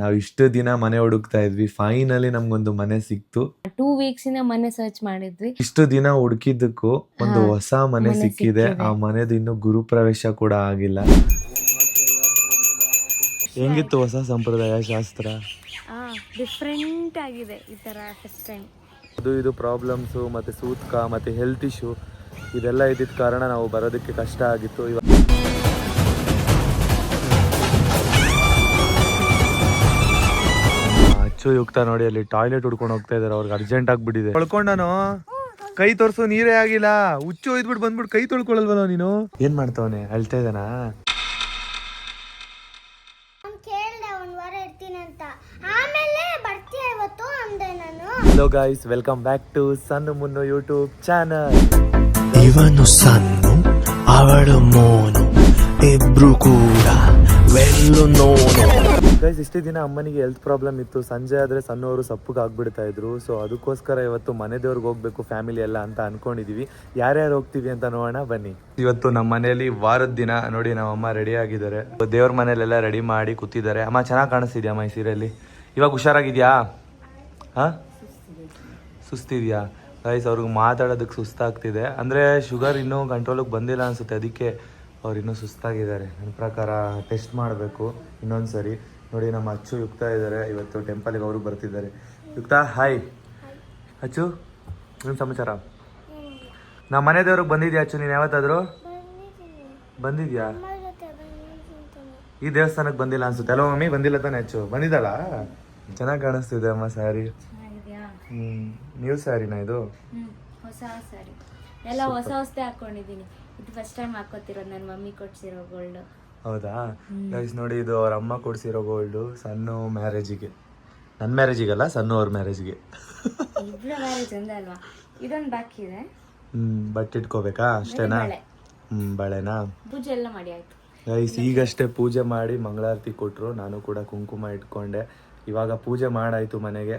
ನಾವು ಇಷ್ಟು ದಿನ ಮನೆ ಹುಡುಕ್ತಾ ಇದ್ವಿ, ಫೈನಲಿ ನಮ್ಗೊಂದು ಮನೆ ಸಿಕ್ತು. 2 weeks ಇಂದ ಮನೆ ಸರ್ಚ್ ಮಾಡಿದ್ವಿ. ಇಷ್ಟು ದಿನ ಹುಡುಕಿದ್ದಕ್ಕೂ ಒಂದು ಹೊಸ ಮನೆ ಸಿಕ್ಕಿದೆ. ಆ ಮನೆದು ಇನ್ನು ಗುರುಪ್ರವೇಶ ಕೂಡ ಆಗಿಲ್ಲ. ಹೆಂಗಿತ್ತು ಹೊಸ ಸಂಪ್ರದಾಯ ಶಾಸ್ತ್ರ? ಡಿಫ್ರೆಂಟ್ ಆಗಿದೆ ಈ ತರ ಫಸ್ಟ್ ಟೈಮ್. ಇದು ಪ್ರಾಬ್ಲಮ್ಸು ಮತ್ತೆ ಸೂತ್ಕ ಮತ್ತೆ ಹೆಲ್ತ್ ಇಶ್ಯೂ ಇದೆಲ್ಲ ಇದ್ದಿದ್ದ ಕಾರಣ ನಾವು ಬರೋದಕ್ಕೆ ಕಷ್ಟ ಆಗಿತ್ತು. ಅಚ್ಚು ಯುಕ್ತ ನೋಡಿ ಅಲ್ಲಿ ಟಾಯ್ಲೆಟ್ ಹುಡ್ಕೊಂಡು ಹೋಗ್ತಾ ಇದಾರೆ, ಅವ್ರಿಗೆ ಅರ್ಜೆಂಟ್ ಆಗ್ಬಿಟ್ಟಿದೆ. ತೊಳ್ಕೊಂಡನು ಕೈ ತೋರ್ಸು, ನೀರೇ ಆಗಿಲ್ಲ. ಹುಚ್ಚು ಒಯ್ದ್ಬಿಟ್ಟು ಬಂದ್ಬಿಟ್ಟು ಕೈ ತೊಳ್ಕೊಳಲ್ವಲ್ಲ ನೀನು? ಏನ್ ಮಾಡ್ತಾವನೆ? ಅಳ್ತಾ ಇದ್ದಾನಾ? Hello guys, welcome back to Sannu Munnu YouTube channel. ಇವನು ಸನ್ನು, ಅವಳು ಮೋನು, ಇಬ್ರು ಕೂಡ ವೆಲ್ಲು ನೋನು. ಗೈಸ್, ಇಷ್ಟೇ ದಿನ ಅಮ್ಮನಿಗೆ ಹೆಲ್ತ್ ಪ್ರಾಬ್ಲಮ್ ಇತ್ತು. ಸಂಜೆ ಆದ್ರೆ ಸಣ್ಣ ಅವರು ಸಪ್ಪಗೆ ಆಗ್ಬಿಡ್ತಾ ಇದ್ರು. ಸೊ ಅದಕ್ಕೋಸ್ಕರ ಇವತ್ತು ಮನೆ ದೇವ್ರಿಗೆ ಹೋಗ್ಬೇಕು ಫ್ಯಾಮಿಲಿ ಎಲ್ಲ ಅಂತ ಅನ್ಕೊಂಡಿದೀವಿ. ಯಾರ್ಯಾರು ಹೋಗ್ತೀವಿ ಅಂತ ನೋಡೋಣ ಬನ್ನಿ. ಇವತ್ತು ನಮ್ಮ ಮನೆಯಲ್ಲಿ ವಾರದ ದಿನ ನೋಡಿ, ನಮ್ಮ ಅಮ್ಮ ರೆಡಿ ಆಗಿದ್ದಾರೆ. ದೇವ್ರ ಮನೇಲೆಲ್ಲ ರೆಡಿ ಮಾಡಿ ಕೂತಿದ್ದಾರೆ. ಅಮ್ಮ ಚೆನ್ನಾಗಿ ಕಾಣಿಸ್ತಿದ್ಯಾ ಅಮ್ಮ ಈ ಸೀರೆಯಲ್ಲಿ? ಇವಾಗ ಹುಷಾರಾಗಿದ್ಯಾ? ಹಾ, ಸುಸ್ತಿದ್ಯಾ? ಗೈಸ್, ಅವ್ರಿಗೆ ಮಾತಾಡೋದಕ್ಕೆ ಸುಸ್ತಾಗ್ತಿದೆ. ಅಂದರೆ ಶುಗರ್ ಇನ್ನೂ ಕಂಟ್ರೋಲಿಗೆ ಬಂದಿಲ್ಲ ಅನಿಸುತ್ತೆ, ಅದಕ್ಕೆ ಅವ್ರು ಇನ್ನೂ ಸುಸ್ತಾಗಿದ್ದಾರೆ. ನನ್ನ ಪ್ರಕಾರ ಟೆಸ್ಟ್ ಮಾಡಬೇಕು ಇನ್ನೊಂದು ಸರಿ. ನೋಡಿ, ನಮ್ಮ ಅಚ್ಚು ಯುಕ್ತ ಇದ್ದಾರೆ. ಇವತ್ತು ಟೆಂಪಲ್ಗೆ ಅವರು ಬರ್ತಿದ್ದಾರೆ. ಯುಕ್ತ, ಹಾಯ್. ಅಚ್ಚು, ಏನು ಸಮಾಚಾರ? ನಮ್ಮ ಮನೆ ದೇವ್ರಿಗೆ ಬಂದಿದ್ಯಾ ಅಚ್ಚು? ನೀನು ಯಾವತ್ತಾದರೂ ಬಂದಿದ್ಯಾ? ಈ ದೇವಸ್ಥಾನಕ್ಕೆ ಬಂದಿಲ್ಲ ಅನ್ಸುತ್ತೆ ಅಲ್ವ ಮಮ್ಮಿ? ಬಂದಿಲ್ಲ ತಾನೆ ಅಚ್ಚು? ಬಂದಿದ್ದಾಳ? ಚೆನ್ನಾಗಿ ಕಾಣಿಸ್ತಿದೆ ಅಮ್ಮ ಸ್ಯಾರಿ. ನ್ಯೂ ಸ್ಯಾರಿನಾ ಇದು? ಹೊಸ ಸ್ಯಾರಿ ಎಲ್ಲ ಹೊಸ ಹೊಸದೇ ಹಾಕೊಂಡಿದ್ದೀನಿ. ಇದು ಫಸ್ಟ್ ಟೈಮ್ ಹಾಕೋತಿರೋದು, ನನ್ನ ಮಮ್ಮಿ ಕೊಡ್ಸಿರೋ ಗೋಲ್ಡ್. ಹೌದಾ ಗೈಸ್, ನೋಡಿ ಇದು ಅವ್ರ ಅಮ್ಮ ಕೊಡ್ಸಿರೋ ಗೋಲ್ಡು ಸಣ್ಣ ಮ್ಯಾರೇಜಿಗೆ. ನನ್ನ ಮ್ಯಾರೇಜಿಗಲ್ಲ, ಸಣ್ಣ ಅವ್ರ ಮ್ಯಾರೇಜ್ಗೆ. ಇಬ್ಬರ ಮ್ಯಾರೇಜ್ ಒಂದೇ ಅಲ್ವಾ? ಇದೊಂದು ಬಾಕಿ ಇದೆ. ಬಟ್ಟೆ ಇಟ್ಕೋಬೇಕಾ ಅಷ್ಟೇನಾ? ಬಳೆನಾ? ಪೂಜೆ ಎಲ್ಲ ಮಾಡಿ ಆಯ್ತು ಗೈಸ್. ಈಗಷ್ಟೇ ಪೂಜೆ ಮಾಡಿ ಮಂಗಳಾರತಿ ಕೊಟ್ಟರು. ನಾನು ಕೂಡ ಕುಂಕುಮ ಇಟ್ಕೊಂಡೆ. ಇವಾಗ ಪೂಜೆ ಮಾಡಾಯ್ತು.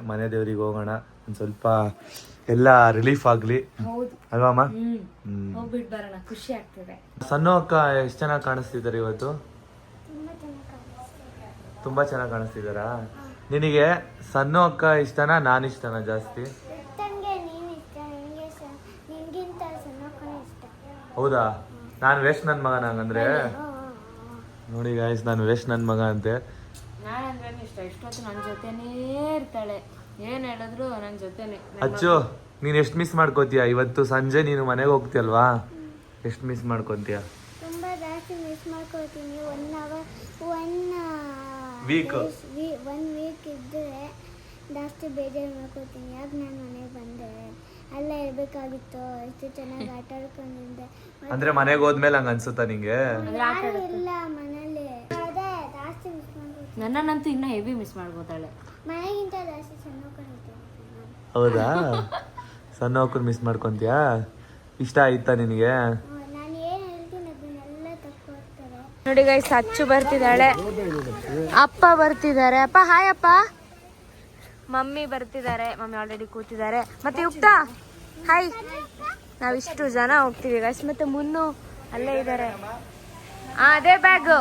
ಮನೆ ದೇವ್ರಿಗೆ ಹೋಗೋಣ, ಒಂದು ಸ್ವಲ್ಪ ಎಲ್ಲ ರಿಲೀಫ್ ಆಗ್ಲಿ ಅಲ್ವಾ ಅಮ್ಮ? ಹೋಗ್ಬಿಟ್ಟು ಬರೋಣ, ಖುಷಿ ಆಗ್ತಿದೆ. ಸಣ್ಣ ಅಕ್ಕ ಎಷ್ಟು ಚೆನ್ನಾಗಿ ಕಾಣಿಸ್ತಿದ್ದಾರೆ ಇವತ್ತು? ತುಂಬಾ ಚೆನ್ನಾಗಿ ಕಾಣಿಸ್ತಿದಾರಾ? ನಿನಗೆ ಸಣ್ಣ ಅಕ್ಕ ಇಷ್ಟನಾ ನಾನು ಇಷ್ಟನಾ ಜಾಸ್ತಿ? ಹೌದಾ? ನಾನು ವೇಸ್ಟ್ ನನ್ನ ಮಗ ನಂಗಂದ್ರೆ. ನೋಡಿ ಗಾಯ್ಸ್, ನಾನು ವೇಸ್ಟ್ ನನ್ನ ಮಗ ಅಂತೆ. ನಾನಂದ್ರೆ ಇಷ್ಟ, ಇಷ್ಟೊತ್ತು ನನ್ನ ಜೊತೆನೇ ಇರ್ತಾಳೆ, ಏನ್ ಹೇಳಿದ್ರು ನನ್ನ ಜೊತೆನೆ. ಅಚ್ಚು, ನೀನ್ ಎಷ್ಟು ಮಿಸ್ ಮಾಡ್ಕೋತೀಯ? ಇವತ್ತು ಸಂಜೆ ನೀನು ಮನೆಗೆ ಹೋಗ್ತೀಯಲ್ವಾ, ಎಷ್ಟು ಮಿಸ್ ಮಾಡ್ಕೊಂತೀಯ? ತುಂಬಾ ಜಾಸ್ತಿ ಮಿಸ್ ಮಾಡ್ಕೋತೀನಿ. 1 ವೀಕ್ ಇದ್ದರೆ ಜಾಸ್ತಿ ಬೇಜಾರು ಮಾಡ್ಕೋತೀನಿ. ಯಾಕೆ ನಾನು ಮನೆಗೆ ಬಂದೆ, ಅಲ್ಲ ಇರ್ಬೇಕಾಗಿತ್ತು, ಎಷ್ಟು ಚೆನ್ನಾಗಿ ಆಟ ಆಡ್ಕೊಂಡಿದ್ದೆ. ಅಂದ್ರೆ ಮನೆಗೆ ಹೋದ್ಮೇಲೆ ಹಂಗ ಅನ್ಸುತ್ತಾ ನಿಂಗೆ? ಇಲ್ಲ ಮನೇಲಿ ಅದೇ ಜಾಸ್ತಿ ಮಿಸ್ ಮಾಡ್ಕೋತೀನಿ. ನನ್ನನ್ನಂತೂ ಇನ್ನೂ ಹೆವಿ ಮಿಸ್ ಮಾಡ್ಕೋತಾಳೆ. ಮನೆಗಿಂತ ಜಾಸ್ತಿ ಚೆನ್ನಾಗಿ. ಹೌದಾ? ಸಣ್ಣ ಅಕ್ಕನ ಮಿಸ್ ಮಾಡ್ಕೊಂತೀಯಾ? ಇಷ್ಟ ಆಯ್ತಾ ನಿನಗೆ? ನಾನು ಏನು ಹೇಳ್ತೀನಿ ಅದನ್ನೆಲ್ಲ ತಕ್ಕೊಡ್ತಾರೆ. ನೋಡಿ ಗೈಸ್, ಅಚ್ಚು ಬರ್ತಿದ್ದಾಳೆ, ಅಪ್ಪ ಬರ್ತಿದ್ದಾರೆ. ಅಪ್ಪ ಹಾಯ್. ಅಪ್ಪ, ಮಮ್ಮಿ ಬರ್ತಿದ್ದಾರೆ. ಮಮ್ಮಿ ಆಲ್ರೆಡಿ ಕೂತಿದ್ದಾರೆ. ಮತ್ತೆ ಯುಕ್ತ ಹಾಯ್. ನಾವಿಷ್ಟು ಜನ ಹೋಗ್ತೀವಿ ಗೈಸ್. ಮತ್ತೆ ಮುನ್ನು ಅಲ್ಲೇ ಇದ್ದಾರೆ. ಅದೇ ಬ್ಯಾಗ್.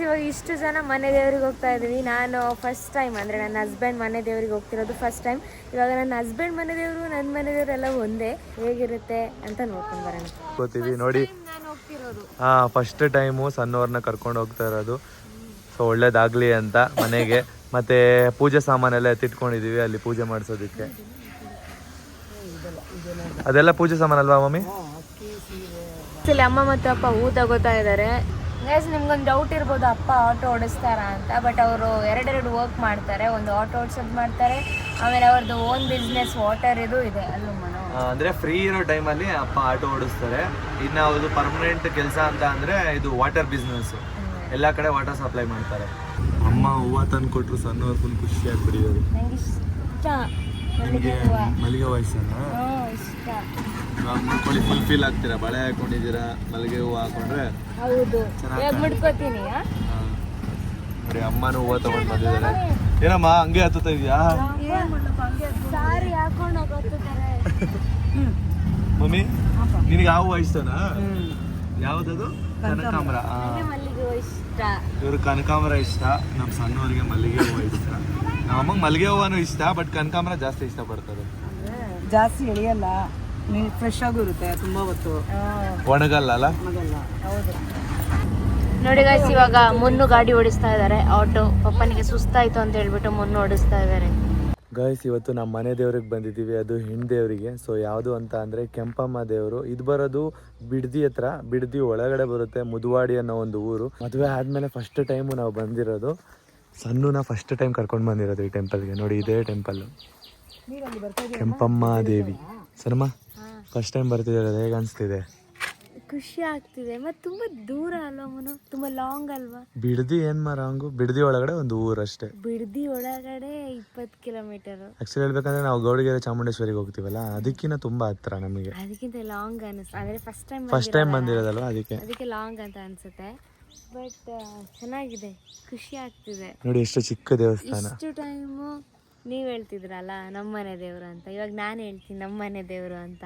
ಇವಾಗ ಇಷ್ಟು ಜನ ಮನೆ ದೇವ್ರಿಗೆ ಹೋಗ್ತಾ ಇದೀವಿ. ನಾನು ಫಸ್ಟ್ ಟೈಮ್, ಅಂದರೆ ನನ್ನ ಹಸ್ಬೆಂಡ್ ಮನೆ ದೇವ್ರಿಗೆ ಹೋಗ್ತಿರೋದು ಫಸ್ಟ್ ಟೈಮ್. ಇವಾಗ ನನ್ನ ಹಸ್ಬೆಂಡ್ ಮನೆ ದೇವರು, ನನ್ನ ಮನೆ ದೇವರೆಲ್ಲ ಒಂದೇ. ಹೇಗಿರುತ್ತೆ ಅಂತ ನೋಡ್ಕೊಂಡು ಬರೋಣ. ಗೊತ್ತೀವಿ ನೋಡಿ, ಫಸ್ಟ್ ಟೈಮು ಸಣ್ಣವ್ರನ್ನ ಕರ್ಕೊಂಡು ಹೋಗ್ತಾ ಇರೋದು. ಸೊ ಒಳ್ಳೇದಾಗ್ಲಿ ಅಂತ ಮನೆಗೆ. ಮತ್ತೆ ಪೂಜೆ ಸಾಮಾನೆಲ್ಲ ಎತ್ತಿಟ್ಕೊಂಡಿದೀವಿ ಅಲ್ಲಿ ಪೂಜೆ ಮಾಡಿಸೋದಕ್ಕೆ. ಅದೆಲ್ಲ ಪೂಜೆ ಸಾಮಾನು ಅಲ್ವಾ ಮಮ್ಮಿ? ಅಮ್ಮ ಮತ್ತು ಅಪ್ಪ ಹೂ ತಗೋತಾ ಇದ್ದಾರೆ. ಗೈಸ್, ನಿಮ್ಗೊಂದು ಡೌಟ್ ಇರ್ಬೋದು, ಅಪ್ಪ ಆಟೋ ಓಡಿಸ್ತಾರ ಅಂತ. ಬಟ್ ಅವರು ಎರಡೆರಡು ವರ್ಕ್ ಮಾಡ್ತಾರೆ. ಒಂದು ಆಟೋ ಓಡಿಸೋದು ಮಾಡ್ತಾರೆ, ಆಮೇಲೆ ಅವ್ರದ್ದು ಓನ್ ಬಿಸ್ನೆಸ್ ವಾಟರ್ ಇದು ಇದೆ ಅಲ್ಲೂ ಮನೋ. ಅಂದ್ರೆ ಫ್ರೀ ಇರೋ ಟೈಮಲ್ಲಿ ಅಪ್ಪ ಆಟೋ ಓಡಿಸ್ತಾರೆ. ಇನ್ನು ಅವ್ರದ್ದು ಪರ್ಮನೆಂಟ್ ಕೆಲಸ ಅಂತ ಅಂದ್ರೆ ಇದು ವಾಟರ್ ಬಿಸ್ನೆಸ್. ಎಲ್ಲ ಕಡೆ ವಾಟರ್ ಸಪ್ಲೈ ಮಾಡ್ತಾರೆ. ಅಮ್ಮ ಹೂವು ತಂದು ಕೊಟ್ಟರು, ಸಣ್ಣ ಫುಲ್ ಖುಷಿ ಆಗ್ಬಿಟ್ಟಿದ್ದಾರೆ. ನಂಗೆ ಇಷ್ಟ ಮಲ್ಲಿಗೆ ವಯಸ್ಸನ್ನ ಇಷ್ಟ. ನೋಡ್ಕೊಳ್ಳಿ, ಫುಲ್ ಫೀಲ್ ಆಗ್ತೀರಾ. ಬಳೆ ಹಾಕೊಂಡಿದ್ದೀರಾ, ಮಲ್ಲಿಗೆ ಹೂವು ಹಾಕೊಂಡ್ರೆ ಹೌದು, ಮುಡ್ಕೋತೀನಿ. ನೋಡಿ, ಅಮ್ಮನೂ ಹೂವು ತಗೊಂಡು ಬಂದಿದ್ದಾರೆ. ಏನಮ್ಮ ಹಂಗೆ ಹತ್ತುತ್ತಾ ಇದೆಯಾ? ಸಾರಿ ಹಾಕೊಂಡು ಹೋಗ್ತಾರೆ ಮಮ್ಮಿ. ನಿನಗೆ ಯಾವ ಹೂವು ಇಷ್ಟನಾ? ಯಾವ್ದದು? ಕನಕಾಂಬರ. ಮಲ್ಲಿಗೆ ಇಷ್ಟ. ಇವ್ರು ಕನಕಾಂಬರ ಇಷ್ಟ, ನಮ್ಮ ಸಣ್ಣವರಿಗೆ ಮಲ್ಲಿಗೆ ಹೂವು ಇಷ್ಟ. ನಮ್ಮ ಅಮ್ಮಗೆ ಮಲ್ಲಿಗೆ ಹೂವನು ಇಷ್ಟ, ಬಟ್ ಕನಕಾಂಬರ ಜಾಸ್ತಿ ಇಷ್ಟಪಡ್ತಾರೆ. ಜಾಸ್ತಿ ಎಳೆಯಲ್ಲ, ಫ್ರೆಶ್ ಆಗೂ ಇರುತ್ತೆ ತುಂಬಾ ಹೊತ್ತು, ಒಣಗಲ್ಲ ಅಲ್ಲ. ಹೌದು ನೋಡಿ ಗೈಸ್, ಇವಾಗ ಮುನ್ನು ಗಾಡಿ ಓಡಿಸ್ತಾ ಇದ್ದಾರೆ. ಆಟೋ ಪಪ್ಪನಿಗೆ ಸುಸ್ತಾಯ್ತು ಅಂತ ಹೇಳ್ಬಿಟ್ಟು ಮುನ್ನು ಓಡಿಸ್ತಾ ಇದ್ದಾರೆ. ಗೈಸ್ ಇವತ್ತು ನಮ್ಮ ಮನೆ ದೇವ್ರಿಗೆ ಬಂದಿದ್ದೀವಿ, ಅದು ಹೆಣ್ಣು ದೇವರಿಗೆ. ಸೊ ಯಾವುದು ಅಂತ ಅಂದರೆ ಕೆಂಪಮ್ಮ ದೇವರು. ಇದು ಬರೋದು ಬಿಡ್ದಿ ಹತ್ರ, ಬಿಡ್ದಿ ಒಳಗಡೆ ಬರುತ್ತೆ, ಮುದುವಾಡಿ ಅನ್ನೋ ಒಂದು ಊರು. ಮದುವೆ ಆದಮೇಲೆ ಫಸ್ಟ್ ಟೈಮು ನಾವು ಬಂದಿರೋದು. ಸಣ್ಣನ ಫಸ್ಟ್ ಟೈಮ್ ಕರ್ಕೊಂಡು ಬಂದಿರೋದು ಈ ಟೆಂಪಲ್ಗೆ. ನೋಡಿ ಇದೇ ಟೆಂಪಲ್ಲು, ಕೆಂಪಮ್ಮ ದೇವಿ. ಸರಮ್ಮ ಫಸ್ಟ್ ಟೈಮ್ ಬರ್ತಿರೋದು, ಹೇಗೆ ಅನಿಸ್ತಿದೆ? ಖುಷಿ ಆಗ್ತಿದೆ. ಮತ್ತೆ ತುಂಬಾ ದೂರ ಅಲ್ವಾ ಮುನು, ತುಂಬಾ ಲಾಂಗ್ ಅಲ್ವಾ? ಬಿಡ್ದಿ ಏನ್ ಮಾರಾಂಗು, ಬಿಡ್ದಿ ಒಳಗಡೆ ಒಂದು ಊರು ಅಷ್ಟೇ. ಬಿಡ್ದಿ ಒಳಗಡೆ 20 ಕಿಲೋಮೀಟರ್. ಆಕ್ಚುಲಿ ಹೇಳ್ಬೇಕಂದ್ರೆ ನಾವು ಗೌಡಗೆರೆ ಚಾಮುಂಡೇಶ್ವರಿಗೆ ಹೋಗ್ತೀವಲ್ಲ, ಅದಕ್ಕಿಂತ ತುಂಬಾ ಹತ್ರ ನಮಗೆ. ಅದಕ್ಕಿಂತ ಲಾಂಗ್ ಅನಿಸ್ತು, ಅಂದ್ರೆ ಫಸ್ಟ್ ಟೈಮ್ ಬಂದಿರೋದಲ್ವಾ, ಅದಕ್ಕೆ ಲಾಂಗ್ ಅಂತ ಅನ್ಸುತ್ತೆ. ಬಟ್ ಚೆನ್ನಾಗಿದೆ, ಖುಷಿ ಆಗ್ತಿದೆ. ನೋಡಿ ಎಷ್ಟು ಚಿಕ್ಕ ದೇವಸ್ಥಾನ. ಇಷ್ಟು ಟೈಮು ನೀವ್ ಹೇಳ್ತಿದ್ರಲ್ಲ ನಮ್ಮನೆ ದೇವ್ರು ಅಂತ, ಇವಾಗ ನಾನು ಹೇಳ್ತೀನಿ ನಮ್ಮನೆ ದೇವ್ರು ಅಂತ.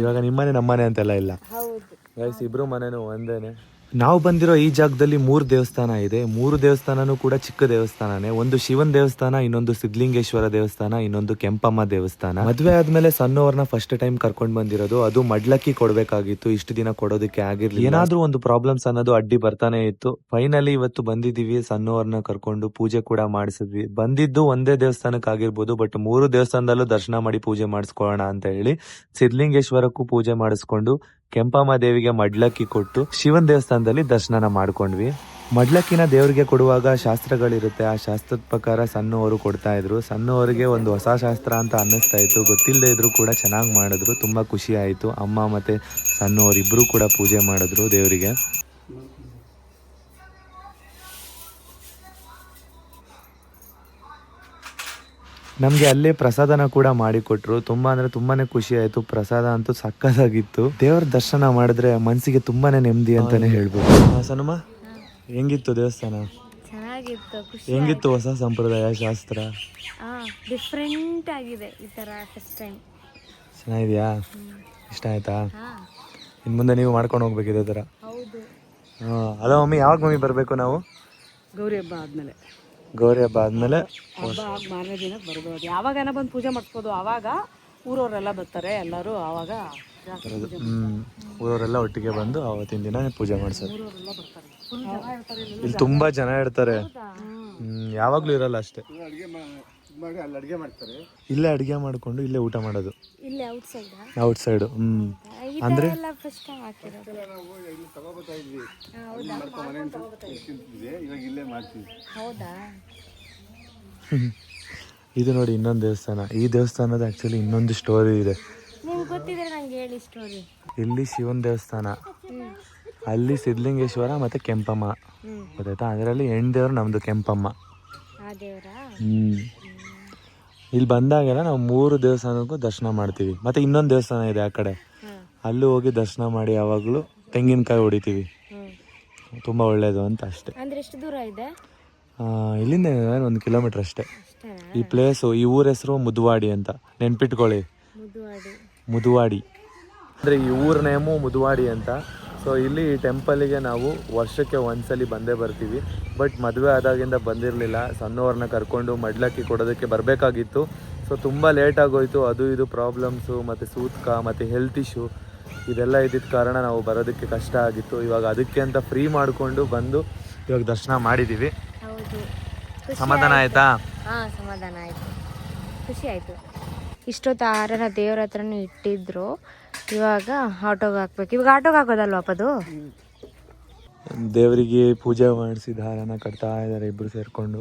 ಇವಾಗ ನಿಮ್ಮನೆ ನಮ್ಮನೆ ಅಂತೆಲ್ಲ ಇಲ್ಲ. ಹೌದು ಗೈಸ್, ಇಬ್ರು ಮನೆನೂ ಒಂದೇನೆ. ನಾವು ಬಂದಿರೋ ಈ ಜಾಗದಲ್ಲಿ 3 ದೇವಸ್ಥಾನ ಇದೆ. 3 ದೇವಸ್ಥಾನನೂ ಕೂಡ ಚಿಕ್ಕ ದೇವಸ್ಥಾನನೇ. ಒಂದು ಶಿವನ್ ದೇವಸ್ಥಾನ, ಇನ್ನೊಂದು ಸಿದ್ಧಲಿಂಗೇಶ್ವರ ದೇವಸ್ಥಾನ, ಇನ್ನೊಂದು ಕೆಂಪಮ್ಮ ದೇವಸ್ಥಾನ. ಮದ್ವೆ ಆದ್ಮೇಲೆ ಸಣ್ಣವ್ರನ್ನ ಫಸ್ಟ್ ಟೈಮ್ ಕರ್ಕೊಂಡ್ ಬಂದಿರೋದು. ಅದು ಮಡ್ಲಕ್ಕಿ ಕೊಡ್ಬೇಕಾಗಿತ್ತು, ಇಷ್ಟು ದಿನ ಕೊಡೋದಕ್ಕೆ ಆಗಿರ್ಲಿಲ್ಲ. ಏನಾದ್ರೂ ಒಂದು ಪ್ರಾಬ್ಲಮ್ಸ್ ಅನ್ನೋದು ಅಡ್ಡಿ ಬರ್ತಾನೆ ಇತ್ತು. ಫೈನಲಿ ಇವತ್ತು ಬಂದಿದೀವಿ, ಸಣ್ಣವ್ರನ್ನ ಕರ್ಕೊಂಡು ಪೂಜೆ ಕೂಡ ಮಾಡಿಸಿದ್ವಿ. ಬಂದಿದ್ದು ಒಂದೇ ದೇವಸ್ಥಾನಕ್ಕೆ ಆಗಿರ್ಬೋದು, ಬಟ್ 3 ದೇವಸ್ಥಾನದಲ್ಲೂ ದರ್ಶನ ಮಾಡಿ ಪೂಜೆ ಮಾಡಿಸ್ಕೊಳ್ಳೋಣ ಅಂತ ಹೇಳಿ ಸಿದ್ಧಲಿಂಗೇಶ್ವರಕ್ಕೂ ಪೂಜೆ ಮಾಡಿಸ್ಕೊಂಡು ಕೆಂಪಮ್ಮ ದೇವಿಗೆ ಮಡ್ಲಕ್ಕಿ ಕೊಟ್ಟು ಶಿವನ್ ದೇವಸ್ಥಾನದಲ್ಲಿ ದರ್ಶನ ಮಾಡ್ಕೊಂಡ್ವಿ. ಮಡ್ಲಕ್ಕಿನ ದೇವರಿಗೆ ಕೊಡುವಾಗ ಶಾಸ್ತ್ರಗಳಿರುತ್ತೆ, ಆ ಶಾಸ್ತ್ರದ ಪ್ರಕಾರ ಸಣ್ಣವರು ಕೊಡ್ತಾ ಇದ್ರು. ಸಣ್ಣವರಿಗೆ ಒಂದು ಹೊಸ ಶಾಸ್ತ್ರ ಅಂತ ಅನ್ನಿಸ್ತಾ ಇತ್ತು, ಗೊತ್ತಿಲ್ಲದೆ ಇದ್ರು ಕೂಡ ಚೆನ್ನಾಗಿ ಮಾಡಿದ್ರು, ತುಂಬಾ ಖುಷಿ ಆಯಿತು. ಅಮ್ಮ ಮತ್ತೆ ಸಣ್ಣವರಿಬ್ಬರು ಕೂಡ ಪೂಜೆ ಮಾಡಿದ್ರು ದೇವರಿಗೆ. ನಮಗೆ ಅಲ್ಲೇ ಪ್ರಸಾದನ ಕೂಡ ಮಾಡಿಕೊಟ್ರು. ತುಂಬಾ ಅಂದ್ರೆ ತುಂಬಾನೇ ಖುಷಿ ಆಯ್ತು. ಪ್ರಸಾದ ಅಂತೂ ಸಕ್ಕತ್ತಾಗಿತ್ತು. ದೇವರ ದರ್ಶನ ಮಾಡಿದ್ರೆ ಮನಸ್ಸಿಗೆ ತುಂಬಾನೇ ನೆಮ್ಮದಿ ಅಂತಾನೆ ಹೇಳ್ಬೋದು. ಸನಮ್ಮ, ಹೆಂಗಿತ್ತು ದೇವಸ್ಥಾನ? ಚೆನ್ನಾಗಿತ್ತು, ಖುಷಿ. ಹೆಂಗಿತ್ತು ಹೊಸ ಸಂಪ್ರದಾಯ ಶಾಸ್ತ್ರ? ಡಿಫ್ರೆಂಟ್ ಆಗಿದೆ ಈ ತರ ಫಸ್ಟ್ ಟೈಮ್. ಚೆನ್ನಾಗಿದ್ಯಾ? ಇಷ್ಟ ಆಯ್ತಾ? ಇನ್ನು ಮುಂದೆ ನೀವು ಮಾಡ್ಕೊಂಡು ಹೋಗ್ಬೇಕಿದೆ ಥರ. ಹೌದು. ಅಲ್ಲ ಮಮ್ಮಿ, ಯಾವಾಗ ಮಮ್ಮಿ ಬರಬೇಕು ನಾವು? ಗೌರಿ ಹಬ್ಬ ಆದ್ಮೇಲೆ. ಗೌರಿ ಹಬ್ಬ ಆದ್ಮೇಲೆ ಹಬ್ಬ ಮಾರನೇ ದಿನ ಬರ್ಬೋದು. ಯಾವಾಗನ ಬಂದು ಪೂಜೆ ಮಾಡಿಸ್ಬೋದು. ಆವಾಗ ಊರವರೆಲ್ಲ ಬರ್ತಾರೆ, ಎಲ್ಲರೂ ಆವಾಗ ಊರವರೆಲ್ಲ ಒಟ್ಟಿಗೆ ಬಂದು ಅವತ್ತಿನ ದಿನ ಪೂಜೆ ಮಾಡಿಸೋದು. ಊರವರೆಲ್ಲ ಬರ್ತಾರೆ, ಫುಲ್ ಜನ ಇರ್ತಾರೆ. ಇಲ್ಲಿ ತುಂಬಾ ಜನ ಇರ್ತಾರೆ. ಯಾವಾಗ್ಲೂ ಇರಲ್ಲ ಅಷ್ಟೇ. ಇಲ್ಲೇ ಅಡಿಗೆ ಮಾಡ್ಕೊಂಡು ಇಲ್ಲೇ ಊಟ ಮಾಡೋದು. ಇಲ್ಲಿ ಔಟ್ ಸೈಡ್. Out side. ಅಂದ್ರೆ ಫಸ್ಟ್ ಟೈಮ್ ಆಗ್ತಿರೋದು. ಹೌದಾ? ಇದು ನೋಡಿ ಇನ್ನೊಂದು ದೇವಸ್ಥಾನ. ಈ ದೇವಸ್ಥಾನದ ಆಕ್ಚುಲಿ ಇನ್ನೊಂದು ಸ್ಟೋರಿ ಇದೆ. ನಿಮ್ಗೆ ಗೊತ್ತಿದ್ರೆ ನಂಗೆ ಹೇಳಿ ಸ್ಟೋರಿ. ಇಲ್ಲಿ ಶಿವನ್ ದೇವಸ್ಥಾನ, ಅಲ್ಲಿ ಸಿದ್ಧಲಿಂಗೇಶ್ವರ ಮತ್ತೆ ಕೆಂಪಮ್ಮ, ಗೊತ್ತಾಯ್ತಾ? ಅದರಲ್ಲಿ ಹೆಣ್ಣು ದೇವ್ರು ನಮ್ದು ಕೆಂಪಮ್ಮ. ಆ ದೇವರಾ? ಇಲ್ಲಿ ಬಂದಾಗೆಲ್ಲ ನಾವು 3 ದೇವಸ್ಥಾನಕ್ಕೂ ದರ್ಶನ ಮಾಡ್ತೀವಿ. ಮತ್ತೆ ಇನ್ನೊಂದು ದೇವಸ್ಥಾನ ಇದೆ ಆ ಕಡೆ, ಅಲ್ಲೂ ಹೋಗಿ ದರ್ಶನ ಮಾಡಿ ಯಾವಾಗಲೂ ತೆಂಗಿನಕಾಯಿ ಹೊಡಿತೀವಿ. ತುಂಬ ಒಳ್ಳೇದು ಅಂತ ಅಷ್ಟೇ. ಅಂದ್ರೆ ಎಷ್ಟು ದೂರ ಇದೆ? ಇಲ್ಲಿಂದ 1 ಕಿಲೋಮೀಟರ್ ಅಷ್ಟೇ. ಈ ಪ್ಲೇಸು, ಈ ಊರ ಹೆಸರು ಮುದುವಾಡಿ ಅಂತ, ನೆನ್ಪಿಟ್ಕೊಳ್ಳಿ. ಮುದುವಾಡಿ ಅಂದರೆ ಈ ಊರ ನೇಮು ಮುದುವಾಡಿ ಅಂತ. ಸೊ ಇಲ್ಲಿ ಈ ಟೆಂಪಲಿಗೆ ನಾವು ವರ್ಷಕ್ಕೆ ಒಂದ್ಸಲಿ ಬಂದೇ ಬರ್ತೀವಿ. ಬಟ್ ಮದುವೆ ಆದಾಗಿಂದ ಬಂದಿರಲಿಲ್ಲ. ಸಣ್ಣವ್ರನ್ನ ಕರ್ಕೊಂಡು ಮಡ್ಲಕ್ಕಿ ಕೊಡೋದಕ್ಕೆ ಬರಬೇಕಾಗಿತ್ತು. ಸೊ ತುಂಬ ಲೇಟಾಗೋಯಿತು. ಅದು ಇದು ಪ್ರಾಬ್ಲಮ್ಸು ಮತ್ತು ಸೂತ್ಕ ಮತ್ತು ಹೆಲ್ತ್ ಇಶ್ಯೂ ಇದೆಲ್ಲ ಇದ್ದಿದ್ದ ಕಾರಣ ನಾವು ಬರೋದಕ್ಕೆ ಕಷ್ಟ ಆಗಿತ್ತು. ಇವಾಗ ಅದಕ್ಕೆ ಅಂತ ಫ್ರೀ ಮಾಡಿಕೊಂಡು ಬಂದು ಇವಾಗ ದರ್ಶನ ಮಾಡಿದ್ದೀವಿ. ಸಮಾಧಾನ ಆಯ್ತಾ? ಸಮಾಧಾನ ಆಯ್ತು, ಖುಷಿ ಆಯ್ತು. ಇಷ್ಟೊತ್ತು ಆಹಾರನ ದೇವ್ರ ಹತ್ರನೂ ಇಟ್ಟಿದ್ರು. ಇವಾಗ ಆಟೋಗೆ ಹಾಕ್ಬೇಕು. ಇವಾಗ ಆಟೋಗೆ ಹಾಕೋದಲ್ವಾಪದು? ದೇವರಿಗೆ ಪೂಜೆ ಮಾಡಿಸಿ ದಾರನ ಕಟ್ತಾ ಇದ್ದಾರೆ ಇಬ್ಬರು ಸೇರಿಕೊಂಡು.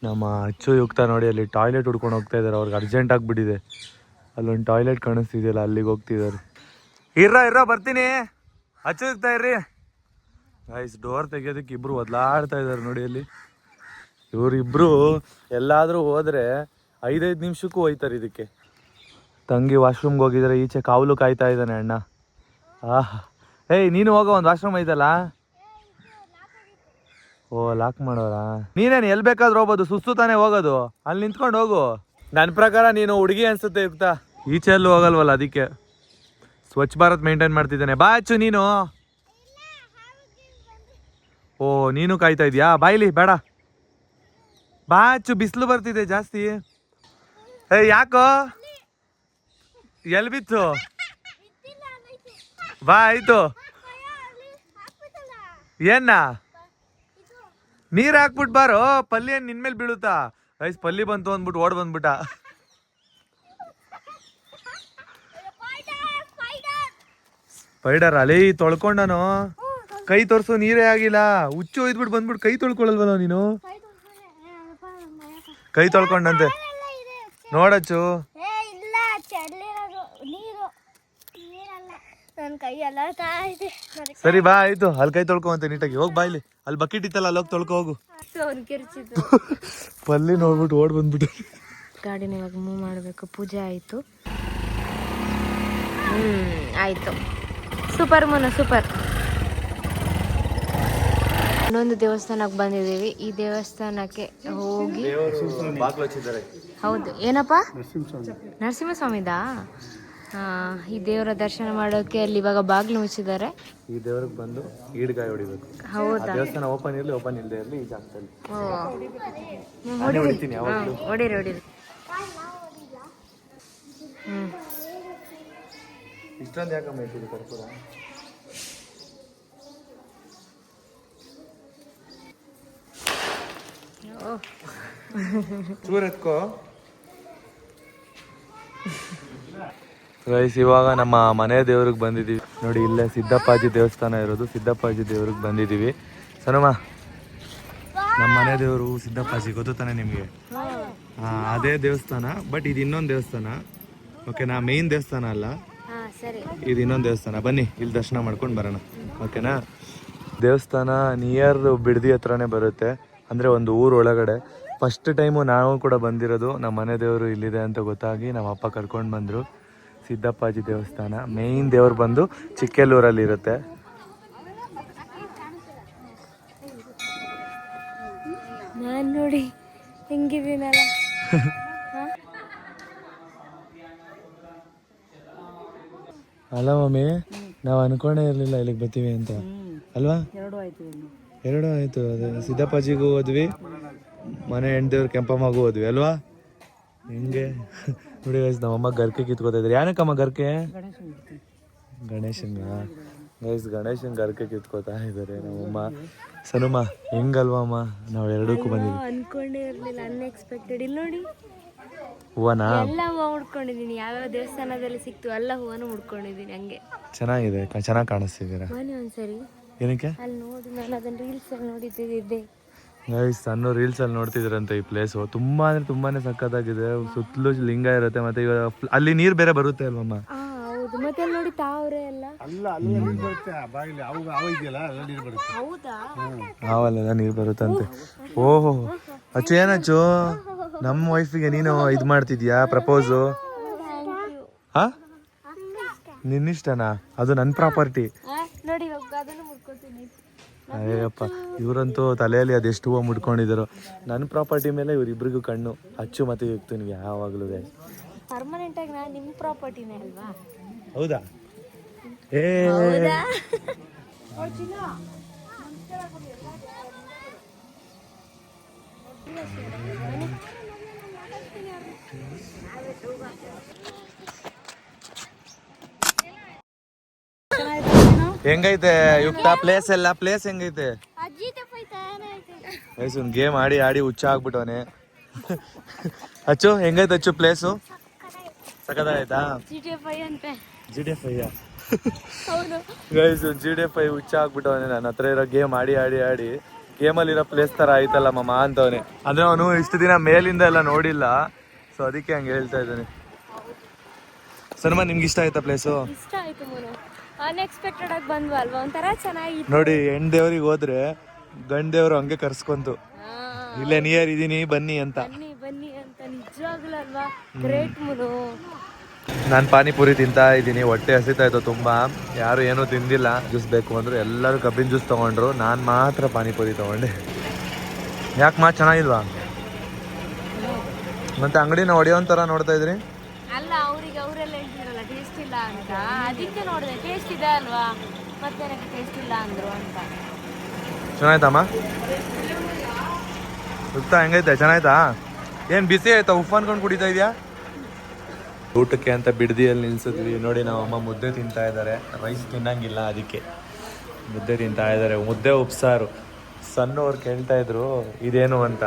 ನಮ್ಮ ಅಚ್ಚು ಯುಕ್ತ ನೋಡಿ ಅಲ್ಲಿ ಟಾಯ್ಲೆಟ್ ಹುಡ್ಕೊಂಡು ಹೋಗ್ತಾ ಇದ್ದಾರೆ. ಅವ್ರಿಗೆ ಅರ್ಜೆಂಟ್ ಆಗಿಬಿಟ್ಟಿದೆ. ಅಲ್ಲೊಂದು ಟಾಯ್ಲೆಟ್ ಕಾಣಿಸ್ತಿದೆಯಲ್ಲ, ಅಲ್ಲಿಗೆ ಹೋಗ್ತಿದ್ದಾರೆ. ಇರ್ರೋ ಬರ್ತೀನಿ, ಅಚ್ಚು ಯುಕ್ತ ಇರ್ರಿ. ಗೈಸ್, ಡೋರ್ ತೆಗಿಯೋದಕ್ಕೆ ಇಬ್ರು ಒದ್ಲಾಡ್ತಾ ಇದ್ದಾರೆ ನೋಡಿ ಅಲ್ಲಿ. ಇವರಿಬ್ರು ಎಲ್ಲಾದರೂ ಹೋದ್ರೆ 5 ನಿಮಿಷಕ್ಕೂ ಹೋಯ್ತಾರೆ ಇದಕ್ಕೆ. ತಂಗಿ ವಾಶ್ರೂಮ್ಗೆ ಹೋಗಿದ್ರೆ ಈಚೆ ಕಾವಲು ಕಾಯ್ತಾ ಇದ್ದಾನೆ ಅಣ್ಣ. ಏಯ್ ನೀನು ಹೋಗೋ, ಒಂದು ವಾಶ್ರೂಮ್ ಐತಲ್ಲ. ಓ, ಲಾಕ್ ಮಾಡೋರಾ? ನೀನೇನು ಎಲ್ಲಿ ಬೇಕಾದ್ರೂ ಹೋಗ್ಬೋದು, ಸುಸ್ತು ತಾನೇ ಹೋಗೋದು. ಅಲ್ಲಿ ನಿಂತ್ಕೊಂಡು ಹೋಗು. ನನ್ನ ಪ್ರಕಾರ ನೀನು ಹುಡುಗಿ ಅನ್ಸುತ್ತೆ ಯುಕ್ತ. ಈಚೆ ಎಲ್ಲೂ ಹೋಗಲ್ವಲ್ಲ, ಅದಕ್ಕೆ ಸ್ವಚ್ಛ ಭಾರತ್ ಮೇಂಟೈನ್ ಮಾಡ್ತಿದ್ದಾನೆ. ಬಾ ಅಚ್ಚು ನೀನು. ಓ ನೀನು ಕಾಯ್ತಾ ಇದೀಯಾ? ಬಾಯ್ಲಿ ಬೇಡ ಬಾ ಅಚ್ಚು, ಬಿಸಿಲು ಬರ್ತಿದೆ ಜಾಸ್ತಿ. ಯಾಕೋ ಎಲ್ಲಿ ಬಿತ್ತು? ಬಾ ಆಯ್ತು. ಏನ ನೀರ್ ಹಾಕ್ಬಿಟ್ ಬಾರೋ, ಪಲ್ಲಿ ಏನ್ ನಿನ್ಮೇಲೆ ಬೀಳುತ್ತಾ? ಗೈಸ್ ಪಲ್ಲಿ ಬಂತು ಅಂದ್ಬಿಟ್ಟು ಓಡ್ ಬಂದ್ಬಿಟ್ಟ. ಸ್ಪೈಡರ್ ಅಲ್ಲಿ ತೊಳ್ಕೊಂಡನು. ಕೈ ತೋರ್ಸು, ನೀರೇ ಆಗಿಲ್ಲ. ಹುಚ್ಚು ಒಯ್ದ್ಬಿಟ್ಟು ಬಂದ್ಬಿಟ್ಟು ಕೈ ತೊಳ್ಕೊಳಲ್ವಲ್ಲ ನೀನು? ಕೈ ತೊಳ್ಕೊಂಡಂತೆ ನೋಡಚ್ಚು. ಇಲ್ಲ ಚೆಲ್ಲಿರೋದು ನೀರು, ನೀರಲ್ಲ, ನನ್ನ ಕೈ ಎಲ್ಲ ಇದೆ. ಸರಿ ಬಾ ಆಯ್ತು, ಅಲ್ಲಿ ಕೈ ತೊಳ್ಕೊಂತೆ ನೀಟಾಗಿ. ಹೋಗ್ ಬಾಯ್ಲಿ, ಅಲ್ಲಿ ಬಕೆಟ್ ಇತ್ತಲ್ಲ ಅಲ್ಲಿ ಹೋಗಿ ತೊಳ್ಕೊ ಹೋಗು. ಪಲ್ಲಿ ನೋಡ್ಬಿಟ್ಟು ಓಡ್ ಬಂದ್ಬಿಟ್ಟು. ಗಾಡಿನ ಇವಾಗ ಮೂವ್ ಮಾಡಬೇಕು. ಪೂಜೆ ಆಯಿತು. ಆಯಿತು. ಸೂಪರ್ ಮೋನ ಸೂಪರ್. ಇನ್ನೊಂದು ದೇವಸ್ಥಾನಕ್ಕೆ ಬಂದಿದ್ದೀವಿ. ಈ ದೇವಸ್ಥಾನಕ್ಕೆ ಹೋಗಿ ಹೌದು ಏನಪ್ಪ ನರಸಿಂಹಸ್ವಾಮಿದಾ? ಈ ದೇವರ ದರ್ಶನ ಮಾಡೋಕೆ ಅಲ್ಲಿ ಇವಾಗ ಬಾಗಿಲು ಮುಚ್ಚಿದ್ದಾರೆ. ಈ ದೇವ್ರಿಗೆ ಬಂದು ಈಡ್ಗಾಯಿ ಹೊಡಿಬೇಕು. ಹೌದಾ? ದೇವಸ್ಥಾನ ಓಪನ್ ಇರಲಿ ಓಪನ್ ಇಲ್ಲದೆ ಇರಲಿ ಈ ಜಾಗದಲ್ಲಿ ಹೊಡಿತೀನಿ. ಹೊಡೀರಿ ಹೊಡೀರಿ. ಇಷ್ಟೊಂದು ಯಾಕಮ್ಮ ಇಟ್ಟಿದ್ದು ಕರ್ಪೂರ? ಚೂರ್ ಎತ್ಕೋ ಗೈಸ್. ಇವಾಗ ನಮ್ಮ ಮನೆ ದೇವ್ರಿಗೆ ಬಂದಿದ್ದೀವಿ ನೋಡಿ. ಇಲ್ಲೇ ಸಿದ್ದಪ್ಪಾಜಿ ದೇವಸ್ಥಾನ ಇರೋದು. ಸಿದ್ದಪ್ಪಾಜಿ ದೇವ್ರಿಗೆ ಬಂದಿದ್ದೀವಿ. ಸನಮ್ಮ, ನಮ್ಮ ಮನೆ ದೇವರು ಸಿದ್ದಪ್ಪಾಜಿ ಗೊತ್ತು ತಾನೆ ನಿಮಗೆ? ಅದೇ ದೇವಸ್ಥಾನ, ಬಟ್ ಇದು ಇನ್ನೊಂದು ದೇವಸ್ಥಾನ. ಓಕೆನಾ? ಮೇನ್ ದೇವಸ್ಥಾನ ಅಲ್ಲ, ಇದು ಇನ್ನೊಂದು ದೇವಸ್ಥಾನ. ಬನ್ನಿ ಇಲ್ಲಿ ದರ್ಶನ ಮಾಡ್ಕೊಂಡು ಬರೋಣ. ಓಕೆನಾ? ದೇವಸ್ಥಾನ ನಿಯರ್ ಬಿಡದಿ ಹತ್ರನೇ ಬರುತ್ತೆ, ಅಂದರೆ ಒಂದು ಊರು ಒಳಗಡೆ. ಫಸ್ಟ್ ಟೈಮು ನಾವು ಕೂಡ ಬಂದಿರೋದು. ನಮ್ಮ ಮನೆ ದೇವರು ಇಲ್ಲಿದೆ ಅಂತ ಗೊತ್ತಾಗಿ ನಮ್ಮ ಅಪ್ಪ ಕರ್ಕೊಂಡು ಬಂದರು. ಸಿದ್ದಪ್ಪಾಜಿ ದೇವಸ್ಥಾನ ಮೇಯ್ನ್ ದೇವ್ರು ಬಂದು ಚಿಕ್ಕೆಲ್ಲೂರಲ್ಲಿ ಇರುತ್ತೆ. ನಾನು ನೋಡಿ ಹೆಂಗಿದ್ದೀನಲ್ಲ. ಅಲ್ಲ ಮಮ್ಮಿ, ನಾವು ಅನ್ಕೊಂಡೇ ಇರಲಿಲ್ಲ ಇಲ್ಲಿಗೆ ಬರ್ತೀವಿ ಅಂತ ಅಲ್ವಾ? ಎರಡು ಆಯ್ತು. ಅದೇ ಸಿದ್ದಪ್ಪಾಜಿಗೂ ಹೋದ್ವಿ, ಮನೆ ಹೆಣ್ದೇವ್ರು ಕೆಂಪಮ್ಮಗೂ ಹೋದ್ವಿ ಅಲ್ವಾ? ಹಿಂಗೆ ನೋಡಿ ಗೈಸ್, ನಮ್ಮಮ್ಮ ಗರ್ಕೆ ಕಿತ್ಕೋತಾ ಇದ್ರಿ. ಏನಕ್ಕಮ್ಮ ಗರ್ಕೆ? ಗಣೇಶನ್ ಗೈಸ್, ಗಣೇಶನ್ ಗರ್ಕೆ ಕಿತ್ಕೋತಾ ಇದ್ದಾರೆ ನಮ್ಮಮ್ಮ. ಸನುಮ ಹೆಂಗಲ್ವಮ್ಮ? ನಾವು ಎರಡಕ್ಕೂ ಬಂದಿದ್ವಿ. ಅನ್ಕೊಂಡೇ ಇರಲಿಲ್ಲ, ಅನ್ಎಕ್ಸ್ಪೆಕ್ಟೆಡ್. ಇಲ್ಲಿ ನೋಡಿ ಹೂವನಾ? ಎಲ್ಲ ಹೂವು ಹುಡ್ಕೊಂಡಿದ್ದೀನಿ. ಯಾವ್ಯಾವ ದೇವಸ್ಥಾನದಲ್ಲಿ ಸಿಕ್ತು ಎಲ್ಲ ಹೂವನು ಹುಡ್ಕೊಂಡಿದ್ದೀನಿ. ಹಂಗೆ ಚೆನ್ನಾಗಿದೆ, ಚೆನ್ನಾಗಿ ಕಾಣಿಸ್ತಿದ್ದೀರಾ. ಬನ್ನಿ ಒಂದ್ಸರಿ. ಏನಕ್ಕೆ? ಅಲ್ಲಿ ನೋಡಿ, ನಾನು ಅದನ್ನ ರೀಲ್ಸ್ ಅಲ್ಲಿ ನೋಡಿದ್ದೆ. ಗೈಸ್, ಸಣ್ಣ ರೀಲ್ಸ್ ಅಲ್ಲಿ ನೋಡ್ತಿದ್ರಂತೆ ಈ ಪ್ಲೇಸು. ತುಂಬಾ ಅಂದ್ರೆ ತುಂಬಾನೇ ಸಕ್ಕತ್ತಾಗಿದೆ. ಸುತ್ತಲೂ ಲಿಂಗ ಇರುತ್ತೆ, ಮತ್ತೆ ಇವಾಗ ಅಲ್ಲಿ ನೀರ್ ಬೇರೆ ಬರುತ್ತೆ ಅಲ್ವಮ್ಮ? ಹೌದು, ಮತ್ತೆ ಅಲ್ಲಿ ನೋಡಿ ತಾವ್ರೆ ಎಲ್ಲ. ಹೌದಾ? ಹಾವಲ್ಲೆಲ್ಲ ನೀರು ಬರುತ್ತಂತೆ. ಓಹೋ ಅಚ್ಚು, ಏನಚ್ಚು ನಮ್ಮ ವೈಫಿಗೆ ನೀನು ಇದು ಮಾಡ್ತಿದ್ಯಾ ಪ್ರಪೋಸು? ಹಾ, ನಿನ್ನಿಷ್ಟನಾ? ಅದು ನನ್ನ ಪ್ರಾಪರ್ಟಿ. ನೋಡಿ ಅದನ್ನು ಮುಡ್ಕೊತೀನಿ. ಅಯ್ಯಪ್ಪ, ಇವರಂತೂ ತಲೆಯಲ್ಲಿ ಅದೆಷ್ಟು ಹೂವು ಮುಡ್ಕೊಂಡಿದ್ರು. ನನ್ನ ಪ್ರಾಪರ್ಟಿ ಮೇಲೆ ಇವರಿಬ್ರಿಗೂ ಕಣ್ಣು. ಅಚ್ಚು ಮತ್ತೆ ಯುಕ್ತನಿಗೆ ಯಾವಾಗಲೂ. ಪರ್ಮನೆಂಟ್ ಆಗಿ ನಾನು ನಿಮ್ಮ ಪ್ರಾಪರ್ಟಿನೇ ಅಲ್ವಾ? ಹೌದಾ? ಹೆಂಗೈತೆ ಯುಕ್ತ ಪ್ಲೇಸ್ ಎಲ್ಲ? ಪ್ಲೇಸ್ ಹೆಂಗೈತೆ? ಒಂದು ಗೇಮ್ ಆಡಿ ಆಡಿ ಹುಚ್ಚ ಆಗ್ಬಿಟ್ಟವನೆ. ಅಚ್ಚು ಹೆಂಗೈತೆ ಅಚ್ಚು ಪ್ಲೇಸು? ಸಕ್ಕತ್ತಾಗೈತಾ? GTF ಗೈಸ್, GTF ಹುಚ್ಚ ಆಗ್ಬಿಟ್ಟವನೆ. ನನ್ನ ಹತ್ರ ಇರೋ ಗೇಮ್ ಆಡಿ ಆಡಿ ಆಡಿ ಗೇಮಲ್ಲಿರೋ ಪ್ಲೇಸ್ ತರ ಆಯ್ತಲ್ಲ ಮಮ್ಮ ಅಂತವನೆ. ಅಂದ್ರೆ ಅವನು ಇಷ್ಟು ದಿನ ಮೇಲಿಂದ ಎಲ್ಲ ನೋಡಿಲ್ಲ, ಸೊ ಅದಕ್ಕೆ ಹಂಗೆ ಹೇಳ್ತಾ ಇದ್ದಾನೆ. ಸನ್ಮಾ, ನಿಮ್ಗೆ ಇಷ್ಟ ಆಯ್ತಾ ಪ್ಲೇಸು? ಇಷ್ಟ ಆಯ್ತು ಮೋನು. ಅನ್ಎಕ್ಸ್ಪೆಕ್ಟೆಡ್ ಆಗಿ ಬಂದ್ವಾ ಅಲ್ವಾ? ಒಂಥರ ಚೆನ್ನಾಗಿತ್ತು ನೋಡಿ. ಹೆಣ್ ದೇವ್ರಿಗೆ ಹೋದ್ರೆ ಗಂಡ್ ದೇವ್ರು ಹಂಗೆ ಕರ್ಸ್ಕೊಂತು, ಇಲ್ಲೇ ನಿಯರ್ ಇದೀನಿ ಬನ್ನಿ ಅಂತ. ಬನ್ನಿ ಅಂತ. ನಿಜವಾಗ್ಲೂ ಅಲ್ವಾ? ಗ್ರೇಟ್ ಮುನು. ನಾನು ಪಾನಿಪುರಿ ತಿಂತಾ ಇದ್ದೀನಿ, ಹೊಟ್ಟೆ ಹಸಿತಾ ಇತ್ತು ತುಂಬಾ. ಯಾರು ಏನೂ ತಿಂದಿಲ್ಲ. ಜ್ಯೂಸ್ ಬೇಕು ಅಂದ್ರು, ಎಲ್ಲರೂ ಕಬ್ಬಿನ ಜ್ಯೂಸ್ ತಗೊಂಡ್ರು. ನಾನು ಮಾತ್ರ ಪಾನಿಪುರಿ ತಗೊಂಡೆ. ಯಾಕೆ ಚೆನ್ನಾಗಿಲ್ವಾ? ಮತ್ತೆ ಅಂಗಡಿನ ಹೊಡೆಯೋಂಥರ ನೋಡ್ತಾ ಇದ್ರಿ? ಅಲ್ಲ, ಅವರೆಲ್ಲ ಹೇಳ್ತಿರಲ್ಲ ಟೇಸ್ಟ್ ಇಲ್ಲ ಅಂತ, ಅದಕ್ಕೆ ನೋಡಿದೆ. ಟೇಸ್ಟ್ ಇದೆ ಅಲ್ವಾ, ಮತ್ತೆ ಟೇಸ್ಟ್ ಇಲ್ಲ ಅಂದ್ರು ಅಂತ. ಚೆನ್ನಾಯ್ತಮ್ಮ ಯುಕ್ತ ಹೆಂಗೈತೆ ಚೆನ್ನಾಯ್ತಾ ಏನು ಬಿಸಿ ಆಯ್ತಾ ಉಪ್ಪು ಅನ್ಕೊಂಡು ಕುಡಿತಾ ಇದೆಯಾ ಊಟಕ್ಕೆ ಅಂತ ಬಿಡದಿಯಲ್ಲಿ ನಿಲ್ಸಿದ್ವಿ ನೋಡಿ ನಾವು ಅಮ್ಮ ಮುದ್ದೆ ತಿಂತಾ ಇದ್ದಾರೆ ರೈಸ್ ತಿನ್ನಂಗಿಲ್ಲ ಅದಕ್ಕೆ ಮುದ್ದೆ ತಿಂತಾ ಇದ್ದಾರೆ ಮುದ್ದೆ ಉಪ್ಸಾರು ಸಣ್ಣವ್ರು ಕೇಳ್ತಾ ಇದ್ರು ಇದೇನು ಅಂತ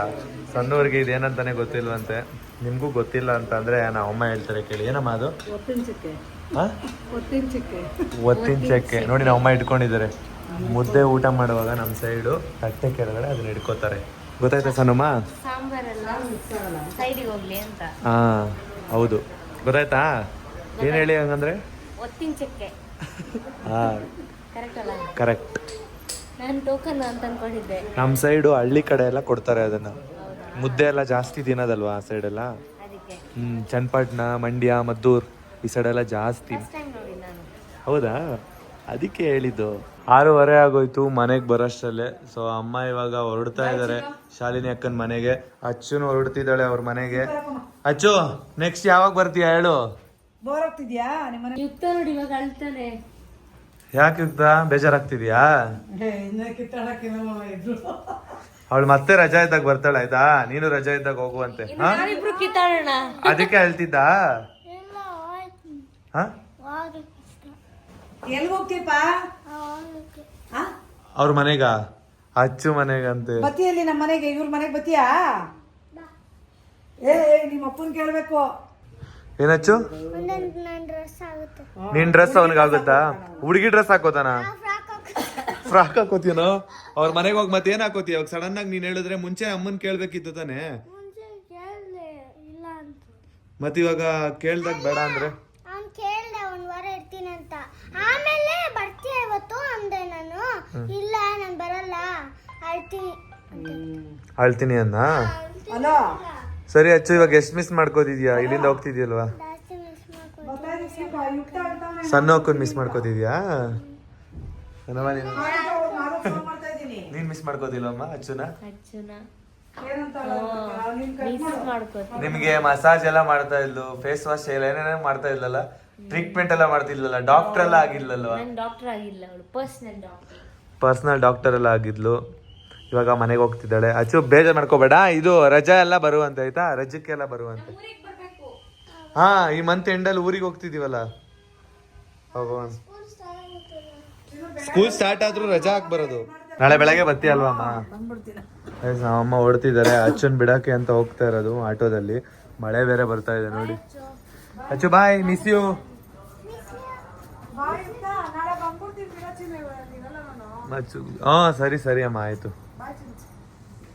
ಸಣ್ಣವ್ರಿಗೆ ಇದೇನಂತಾನೆ ಗೊತ್ತಿಲ್ವಂತೆ ನಿಮಗೂ ಗೊತ್ತಿಲ್ಲ ಅಂತಂದರೆ ನಾವು ಅಮ್ಮ ಹೇಳ್ತಾರೆ ಕೇಳಿ ಏನಮ್ಮ ಅದು ಹಾಂ ಒತ್ತಿನ ಚಕ್ಕೆ ನೋಡಿ ನಾವು ಅಮ್ಮ ಇಟ್ಕೊಂಡಿದ್ದಾರೆ ಮುದ್ದೆ ಊಟ ಮಾಡುವಾಗ ನಮ್ಮ ಸೈಡು ತಟ್ಟೆ ಕೆಳಗಡೆ ಅದನ್ನ ಇಟ್ಕೋತಾರೆ ಗೊತ್ತಾಯ್ತಾ ಸಣ್ಣಮ್ಮ ಸಾಂಬಾರೆಲ್ಲ ಸೈಡಿಗೆ ಹೋಗ್ಲಿ ಅಂತ. ಹಾಂ ಹೌದು ಗೊತ್ತಾಯ್ತಾ ಏನು ಹೇಳಿ ಹಂಗಂದ್ರೆ ಒತ್ತಿನ ಚಕ್ಕೆ ಹಾಂ ಕರೆಕ್ಟ್ ಅಲ್ಲ? ಕರೆಕ್ಟ್ ನಾನು ಟೋಕನ್ ಅಂತ ಅನ್ಕೊಂಡಿದ್ದೆ. ನಮ್ಮ ಸೈಡು ಹಳ್ಳಿ ಕಡೆ ಎಲ್ಲ ಕೊಡ್ತಾರೆ ಅದನ್ನು ಮುದ್ದೆ ಎಲ್ಲ ಜಾಸ್ತಿ ತಿನ್ನೋದಲ್ವಾ ಆ ಸೈಡೆಲ್ಲ ಅದಕ್ಕೆ ಚನ್ನಪಟ್ಟಣ ಮಂಡ್ಯ ಮದ್ದೂರು ಈ ಸೈಡೆಲ್ಲ ಜಾಸ್ತಿ ಟೈಮ್ ನೋಡಿ ನಾನು. ಹೌದಾ ಅದಕ್ಕೆ ಹೇಳಿದ್ದು 6:30 ಆಗೋಯ್ತು ಮನೆಗೆ ಬರೋಷ್ಟಲ್ಲೇ ಸೊ ಅಮ್ಮ ಇವಾಗ ಹೊರಡ್ತಾ ಇದ್ದಾರೆ ಶಾಲಿನಿ ಅಕ್ಕನ ಮನೆಗೆ ಅಚ್ಚುನು ಹೊರಡ್ತಿದ್ದಾಳೆ ಅವ್ರ ಮನೆಗೆ ಅಚ್ಚು ನೆಕ್ಸ್ಟ್ ಯಾವಾಗ ಬರ್ತೀಯಾ ಹೇಳು ಯುಕ್ತ ನೋಡಿ ಇವಾಗ ಅಳ್ತಾನೆ. ಯಾಕೆ ಯುಕ್ತ ಬೇಜಾರಾಗ್ತಿದ್ಯಾ ಅವಳು ಮತ್ತೆ ರಜಾ ಇದ್ದಾಗ ಬರ್ತಾಳೆ ಆಯ್ತಾ ನೀನು ರಜಾ ಇದ್ದಾಗ ಹೋಗುವಂತೆ ಹಾ ನಾವಿಬ್ರು ಕಿತ್ತಾಡೋಣ. ಅದಕ್ಕೆ ಹೇಳ್ತಿದ್ದ ಇಲ್ಲ ಹೋಗ್ತೀನಿ ಹಾ ಹೋಗಕ್ಕೆ ಎಲ್ಲಿ ಹೋಗ್ತೀಪ ಹೋಗಕ್ಕೆ ಅವ್ರ ಮನೆಗ ಅಚ್ಚು ಮನೆಗಂತೆ ಬತ್ತಿಯಲ್ಲಿ ನಮ್ಮ ಮನೆಗೆ ಇವ್ರ ಮನೆಗೆ ಬತ್ತೀಯಾ ಏ ನಿಮ್ಮ ಅಪ್ಪನ್ ಕೇಳ್ಬೇಕು ಏನಚ್ಚು ಒಂದೊಂದು ನನ್ನ ಡ್ರೆಸ್ ಆಗುತ್ತೆ ನಿನ್ ಡ್ರೆಸ್ ಅವನಿಗಾಗುತ್ತಾ ಹುಡುಗಿ ಡ್ರೆಸ್ ಹಾಕೋತಾನ ಫ್ರಾಕ್ ಹಾಕಿ ಫ್ರಾಕ್ ಹಾಕೋತೀನೋ ಅವ್ರ ಮನೆಗೆ ಹೋಗಿ ಮತ್ತೆ ಏನ್ ಹಾಕೋತೀಯ ಅವಾಗ ಸಡನ್ ಆಗಿ ನೀನ್ ಹೇಳಿದ್ರೆ ಮುಂಚೆ ಅಮ್ಮನ್ ಕೇಳ್ಬೇಕಿತ್ತು ತಾನೆ ಮುಂಚೆ ಕೇಳಿದೆ ಇಲ್ಲ ಅಂತ ಮತ್ ಇವಾಗ ಕೇಳ್ದಾಗ ಬೇಡ ಅಂದ್ರೆ ಅವ್ನು ಕೇಳಿದೆ ಒಂದು ವಾರ ಇರ್ತೀನಿ ಅಂತ ಆಮೇಲೆ ಬರ್ತೀಯ ಇವತ್ತು ಅಂದೆ ನಾನು ಇಲ್ಲ ನಾನು ಬರಲ್ಲ ಅಳ್ತೀನಿ ಅಳ್ತೀನಿ ಅನ್ನ ಅಲೋ ಸರಿ ಅಚ್ಚು ಇವಾಗ ಎಷ್ಟ್ ಮಿಸ್ ಮಾಡ್ಕೋತಿದ್ಯಾ ಇಲ್ಲಿಂದ ಹೋಗ್ತಿದ್ಯಲ್ವಾ ಜಾಸ್ತಿ ಮಿಸ್ ಮಾಡ್ಕೊಂಡು ಸಣ್ಣ ಹೋಗ್ಕೊಂಡು ಮಿಸ್ ಮಾಡ್ಕೋತಿದ್ಯಾ ಏನಮ್ಮ ನೀನ್ ಮಿಸ್ ಮಾಡ್ಕೋದಿಲ್ಲಮ್ಮ ಅಚ್ಚುನ ಅಚ್ಚುನ ಮಿಸ್ ಮಾಡ್ಕೋತೀನಿ. ನಿಮ್ಗೆ ಮಸಾಜ್ ಎಲ್ಲ ಮಾಡ್ತಾ ಇದ್ಲು ಫೇಸ್ ವಾಶ್ ಎಲ್ಲ ಏನೇನೋ ಮಾಡ್ತಾ ಇದ್ಲಲ್ಲ ಟ್ರೀಟ್ಮೆಂಟ್ ಎಲ್ಲ ಮಾಡ್ತಿದ್ಲಲ್ಲ ಡಾಕ್ಟರ್ ಎಲ್ಲ ಆಗಿಲ್ಲಲ್ವಾ ನಾನು ಡಾಕ್ಟರ್ ಆಗಿಲ್ಲ, ಅವಳು ಪರ್ಸನಲ್ ಡಾಕ್ಟರ್. ಪರ್ಸನಲ್ ಡಾಕ್ಟರ್ ಎಲ್ಲ ಆಗಿದ್ಲು ಇವಾಗ ಮನೆಗೆ ಹೋಗ್ತಿದ್ದಾಳೆ ಅಚ್ಚು ಬೇಜಾರ್ ಮಾಡ್ಕೋಬೇಡ ಇದು ರಜಾ ಎಲ್ಲ ಬರುವಂತೆ ಆಯ್ತಾ ರಜಕ್ಕೆಲ್ಲ ಬರುವಂತೆ ಹಾ ಈ ಮಂತ್ ಎಂಡಲ್ಲಿ ಊರಿಗೆ ಹೋಗ್ತಿದೀವಲ್ಲ ಹೋಗೋಣ ಸ್ಕೂಲ್ ಸ್ಟಾರ್ಟ್ ಆದ್ರೂ ರಜಾ ಹಾಕ್ ಬರೋದು ನಾಳೆ ಬೆಳಗ್ಗೆ ಬರ್ತೀಯ ಅಲ್ವಾ ಅಮ್ಮ ಅಮ್ಮ ಹೊಡ್ತಿದ್ದಾರೆ ಅಚ್ಚನ್ ಬಿಡಕ್ಕೆ ಅಂತ ಹೋಗ್ತಾ ಇರೋದು ಆಟೋದಲ್ಲಿ ಮಳೆ ಬೇರೆ ಬರ್ತಾ ಇದೆ ನೋಡಿ ಅಚ್ಚು ಬಾಯ್ ಮಿಸ್ ಯು ಹಾ ಸರಿ ಸರಿ ಅಮ್ಮ ಆಯ್ತು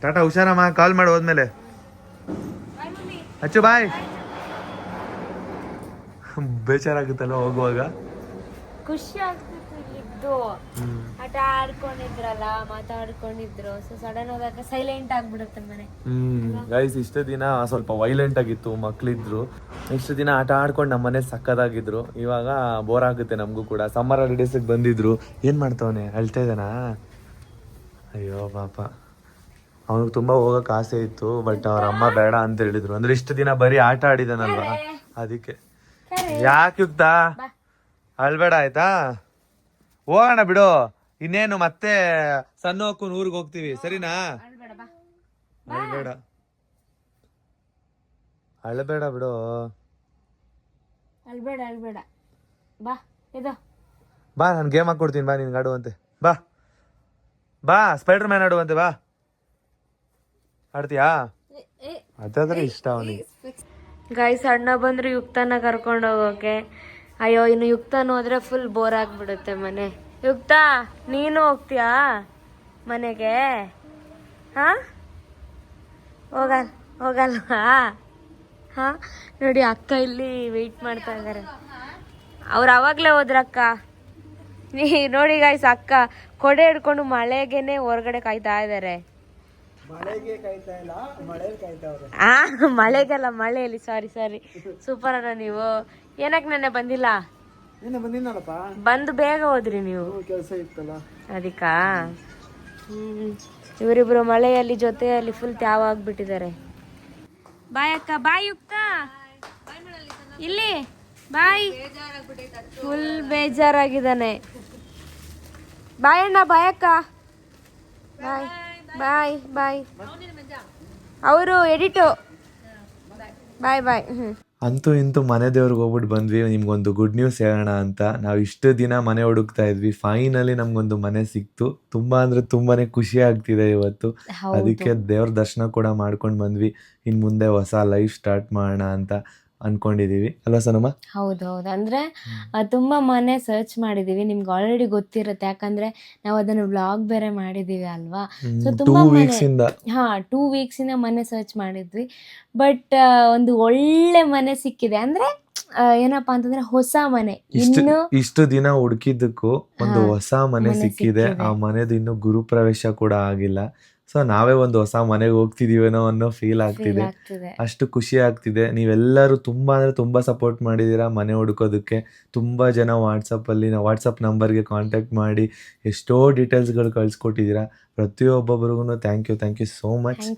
ಟಾಟಾ ಹುಷಾರಮ್ಮ ಕಾಲ್ ಮಾಡಿ ಹೋದ್ಮೇಲೆ ಅಚ್ಚು ಬಾಯ್ ಬೇಜಾರಾಗುತ್ತಲ್ಲ ಹೋಗುವಾಗ ಖುಷಿ ಆಗ್ತಿತ್ತು ಇದ್ದು ಆಟ ಆಡ್ಕೊಂಡಿದ್ರಲ್ಲ ಮಾತಾಡ್ಕೊಂಡಿದ್ರು. ಸೊ ಸಡನ್ ಹೋದಾಗ ಸೈಲೆಂಟ್ ಆಗ್ಬಿಡುತ್ತೆ ಮನೆ. ಗೈಸ್ ಇಷ್ಟು ದಿನ ಸ್ವಲ್ಪ ವೈಲೆಂಟ್ ಆಗಿತ್ತು ಮಕ್ಳಿದ್ರು ಇಷ್ಟು ದಿನ ಆಟ ಆಡ್ಕೊಂಡು ನಮ್ಮ ಮನೆ ಸಕ್ಕದಾಗಿದ್ರು ಇವಾಗ ಬೋರ್ ಆಗುತ್ತೆ ನಮಗೂ ಕೂಡ ಸಮ್ಮರ್ ಹಾಲಿಡೇಸಿಗೆ ಬಂದಿದ್ರು ಏನ್ ಮಾಡ್ತಾವನೆ ಅಳ್ತಾ ಇದ್ದಾನಾ ಅಯ್ಯೋ ಪಾಪ ಅವನಿಗೆ ತುಂಬಾ ಹೋಗಕ್ ಆಸೆ ಇತ್ತು ಬಟ್ ಅವ್ರ ಅಮ್ಮ ಬೇಡ ಅಂತ ಹೇಳಿದ್ರು ಅಂದ್ರೆ ಇಷ್ಟು ದಿನ ಬರೀ ಆಟ ಆಡಿದಾನಲ್ವಾ ಅದಕ್ಕೆ ಯಾಕೆ ಯುಕ್ತ ಅಳ್ಬೇಡ ಆಯ್ತಾ ಹೋಗೋಣ ಬಿಡು ಇನ್ನೇನು ಮತ್ತೆ ಸಣ್ಣ ಹಾಕೊಂಡು ಊರಿಗೆ ಹೋಗ್ತೀವಿ ಸರಿನಾ ಅಳ್ಬೇಡ ಅಳ್ಬೇಡ ಬಿಡು ಅಳ್ಬೇಡ ಅಳ್ಬೇಡ ಬಾ ಇದು ಬಾ ನಾನು ಗೇಮ್ ಹಾಕೊಡ್ತೀನಿ ಬಾ ನಿನ್ಗೆ ಆಡುವಂತೆ ಬಾ ಬಾ ಸ್ಪೈಡರ್ ಮ್ಯಾನ್ ಆಡುವಂತೆ ಬಾ ಆಡ್ತೀಯಾ ಅದಾದ್ರೆ ಇಷ್ಟ ಅವನಿಗೆ. ಗಾಯ್ಸ್ ಅಣ್ಣ ಬಂದ್ರೆ ಯುಕ್ತನ ಕರ್ಕೊಂಡು ಹೋಗೋಕೆ ಅಯ್ಯೋ ಇನ್ನು ಯುಕ್ತನ ಹೋದ್ರೆ ಫುಲ್ ಬೋರ್ ಆಗ್ಬಿಡುತ್ತೆ ಮನೆ. ಯುಕ್ತ ನೀನು ಹೋಗ್ತೀಯಾ ಮನೆಗೆ? ಹಾ ಹೋಗಲ್ವಾ? ಹಾ ನೋಡಿ ಅಕ್ಕ ಇಲ್ಲಿ ವೆಯ್ಟ್ ಮಾಡ್ತಾ ಇದ್ದಾರೆ. ಅವ್ರು ಅವಾಗ್ಲೇ ಹೋದ್ರಕ್ಕ. ನೋಡಿ ಗಾಯ್ಸ್ ಅಕ್ಕ ಕೊಡೆ ಹಿಡ್ಕೊಂಡು ಮಳೆಗೆನೆ ಹೊರಗಡೆ ಕಾಯ್ತಾ ಇದ್ದಾರೆ. ಮಳೆಗಲ್ಲ ಮಳೆಯಲ್ಲಿ ಸಾರಿ ಸೂಪರ್ ಅಣ್ಣ ನೀವು. ಏನಕ್ಕೆ ನೆನ್ನೆ ಬಂದಿಲ್ಲ? ಬಂದು ಬೇಗ ಹೋದ್ರಿ ನೀವು ಅದಕ್ಕಾ? ಇವರಿಬ್ರು ಮಳೆಯಲ್ಲಿ ಜೊತೆಯಲ್ಲಿ ಫುಲ್ ತ್ಯಾವ ಆಗ್ಬಿಟ್ಟಿದ್ದಾರೆ. ಬಾಯ್ ಅಕ್ಕ ಬಾಯ್ ಯುಕ್ತ ಇಲ್ಲಿ ಬಾಯ್. ಫುಲ್ ಬೇಜಾರಾಗಿದ್ದಾನೆ. ಬಾಯ್ ಅಣ್ಣ ಬಾಯ್ ಅಕ್ಕ ಬಾಯ್ ಬಾಯ್ ಬಾಯ್. ಅವರು ಎಡಿಟು. ಬಾಯ್ ಬಾಯ್. ಅಂತೂ ಇಂತೂ ಮನೆ ದೇವ್ರಿಗೆ ಹೋಗ್ಬಿಟ್ಟು ಬಂದ್ವಿ. ನಿಮ್ಗೊಂದು ಗುಡ್ ನ್ಯೂಸ್ ಹೇಳೋಣ ಅಂತ. ನಾವು ಇಷ್ಟು ದಿನ ಮನೆ ಹುಡುಕ್ತಾ ಇದ್ವಿ, ಫೈನಲಿ ನಮ್ಗೊಂದು ಮನೆ ಸಿಕ್ತು. ತುಂಬಾ ಅಂದ್ರೆ ತುಂಬಾನೇ ಖುಷಿ ಆಗ್ತಿದೆ ಇವತ್ತು. ಅದಕ್ಕೆ ದೇವ್ರ ದರ್ಶನ ಕೂಡ ಮಾಡ್ಕೊಂಡು ಬಂದ್ವಿ. ಇನ್ ಮುಂದೆ ಹೊಸ ಲೈಫ್ ಸ್ಟಾರ್ಟ್ ಮಾಡೋಣ ಅಂತ ಅನ್ಕೊಂಡಿದೀವಿ ಅಲ್ವಾ ಸನಮ್ಮ? ಹೌದು ಹೌದು. ಅಂದರೆ ತುಂಬ ಮನೆ ಸರ್ಚ್ ಮಾಡಿದ್ದೀವಿ, ನಿಮ್ಗೆ ಆಲ್ರೆಡಿ ಗೊತ್ತಿರುತ್ತೆ, ಯಾಕಂದರೆ ನಾವು ಅದನ್ನು ವ್ಲಾಗ್ ಬೇರೆ ಮಾಡಿದ್ದೀವಿ ಅಲ್ವಾ. ಸೊ 2 ತುಂಬ weeks ಇಂದ 2 ವೀಕ್ಸಿಂದ ಮನೆ ಸರ್ಚ್ ಮಾಡಿದ್ವಿ. ಬಟ್ ಒಂದು ಒಳ್ಳೆ ಮನೆ ಸಿಕ್ಕಿದೆ. ಅಂದರೆ ಏನಪ್ಪಾ ಅಂತಂದ್ರೆ ಹೊಸ ಮನೆ. ಇಷ್ಟು ದಿನ ಹುಡುಕಿದ್ದಕ್ಕೂ ಒಂದು ಹೊಸ ಮನೆ ಸಿಕ್ಕಿದೆ. ಆ ಮನೆದು ಇನ್ನು ಗುರುಪ್ರವೇಶ ಕೂಡ ಆಗಿಲ್ಲ. ಸೊ ನಾವೇ ಒಂದು ಹೊಸ ಮನೆಗೆ ಹೋಗ್ತಿದೀವೇನೋ ಅನ್ನೋ ಫೀಲ್ ಆಗ್ತಿದೆ. ಅಷ್ಟು ಖುಷಿ ಆಗ್ತಿದೆ. ನೀವೆಲ್ಲರೂ ತುಂಬಾ ಅಂದ್ರೆ ತುಂಬಾ ಸಪೋರ್ಟ್ ಮಾಡಿದೀರಾ ಮನೆ ಹುಡುಕೋದಕ್ಕೆ. ತುಂಬಾ ಜನ ವಾಟ್ಸಪ್ ನಂಬರ್ಗೆ ಕಾಂಟ್ಯಾಕ್ಟ್ ಮಾಡಿ ಎಷ್ಟೋ ಡೀಟೇಲ್ಸ್ಗಳು ಕಳ್ಸಿಕೊಟ್ಟಿದ್ದೀರಾ. ಪ್ರತಿಯೊಬ್ಬೊಬ್ಬರಿಗೂ ಥ್ಯಾಂಕ್ ಯು ಸೋ ಮಚ್.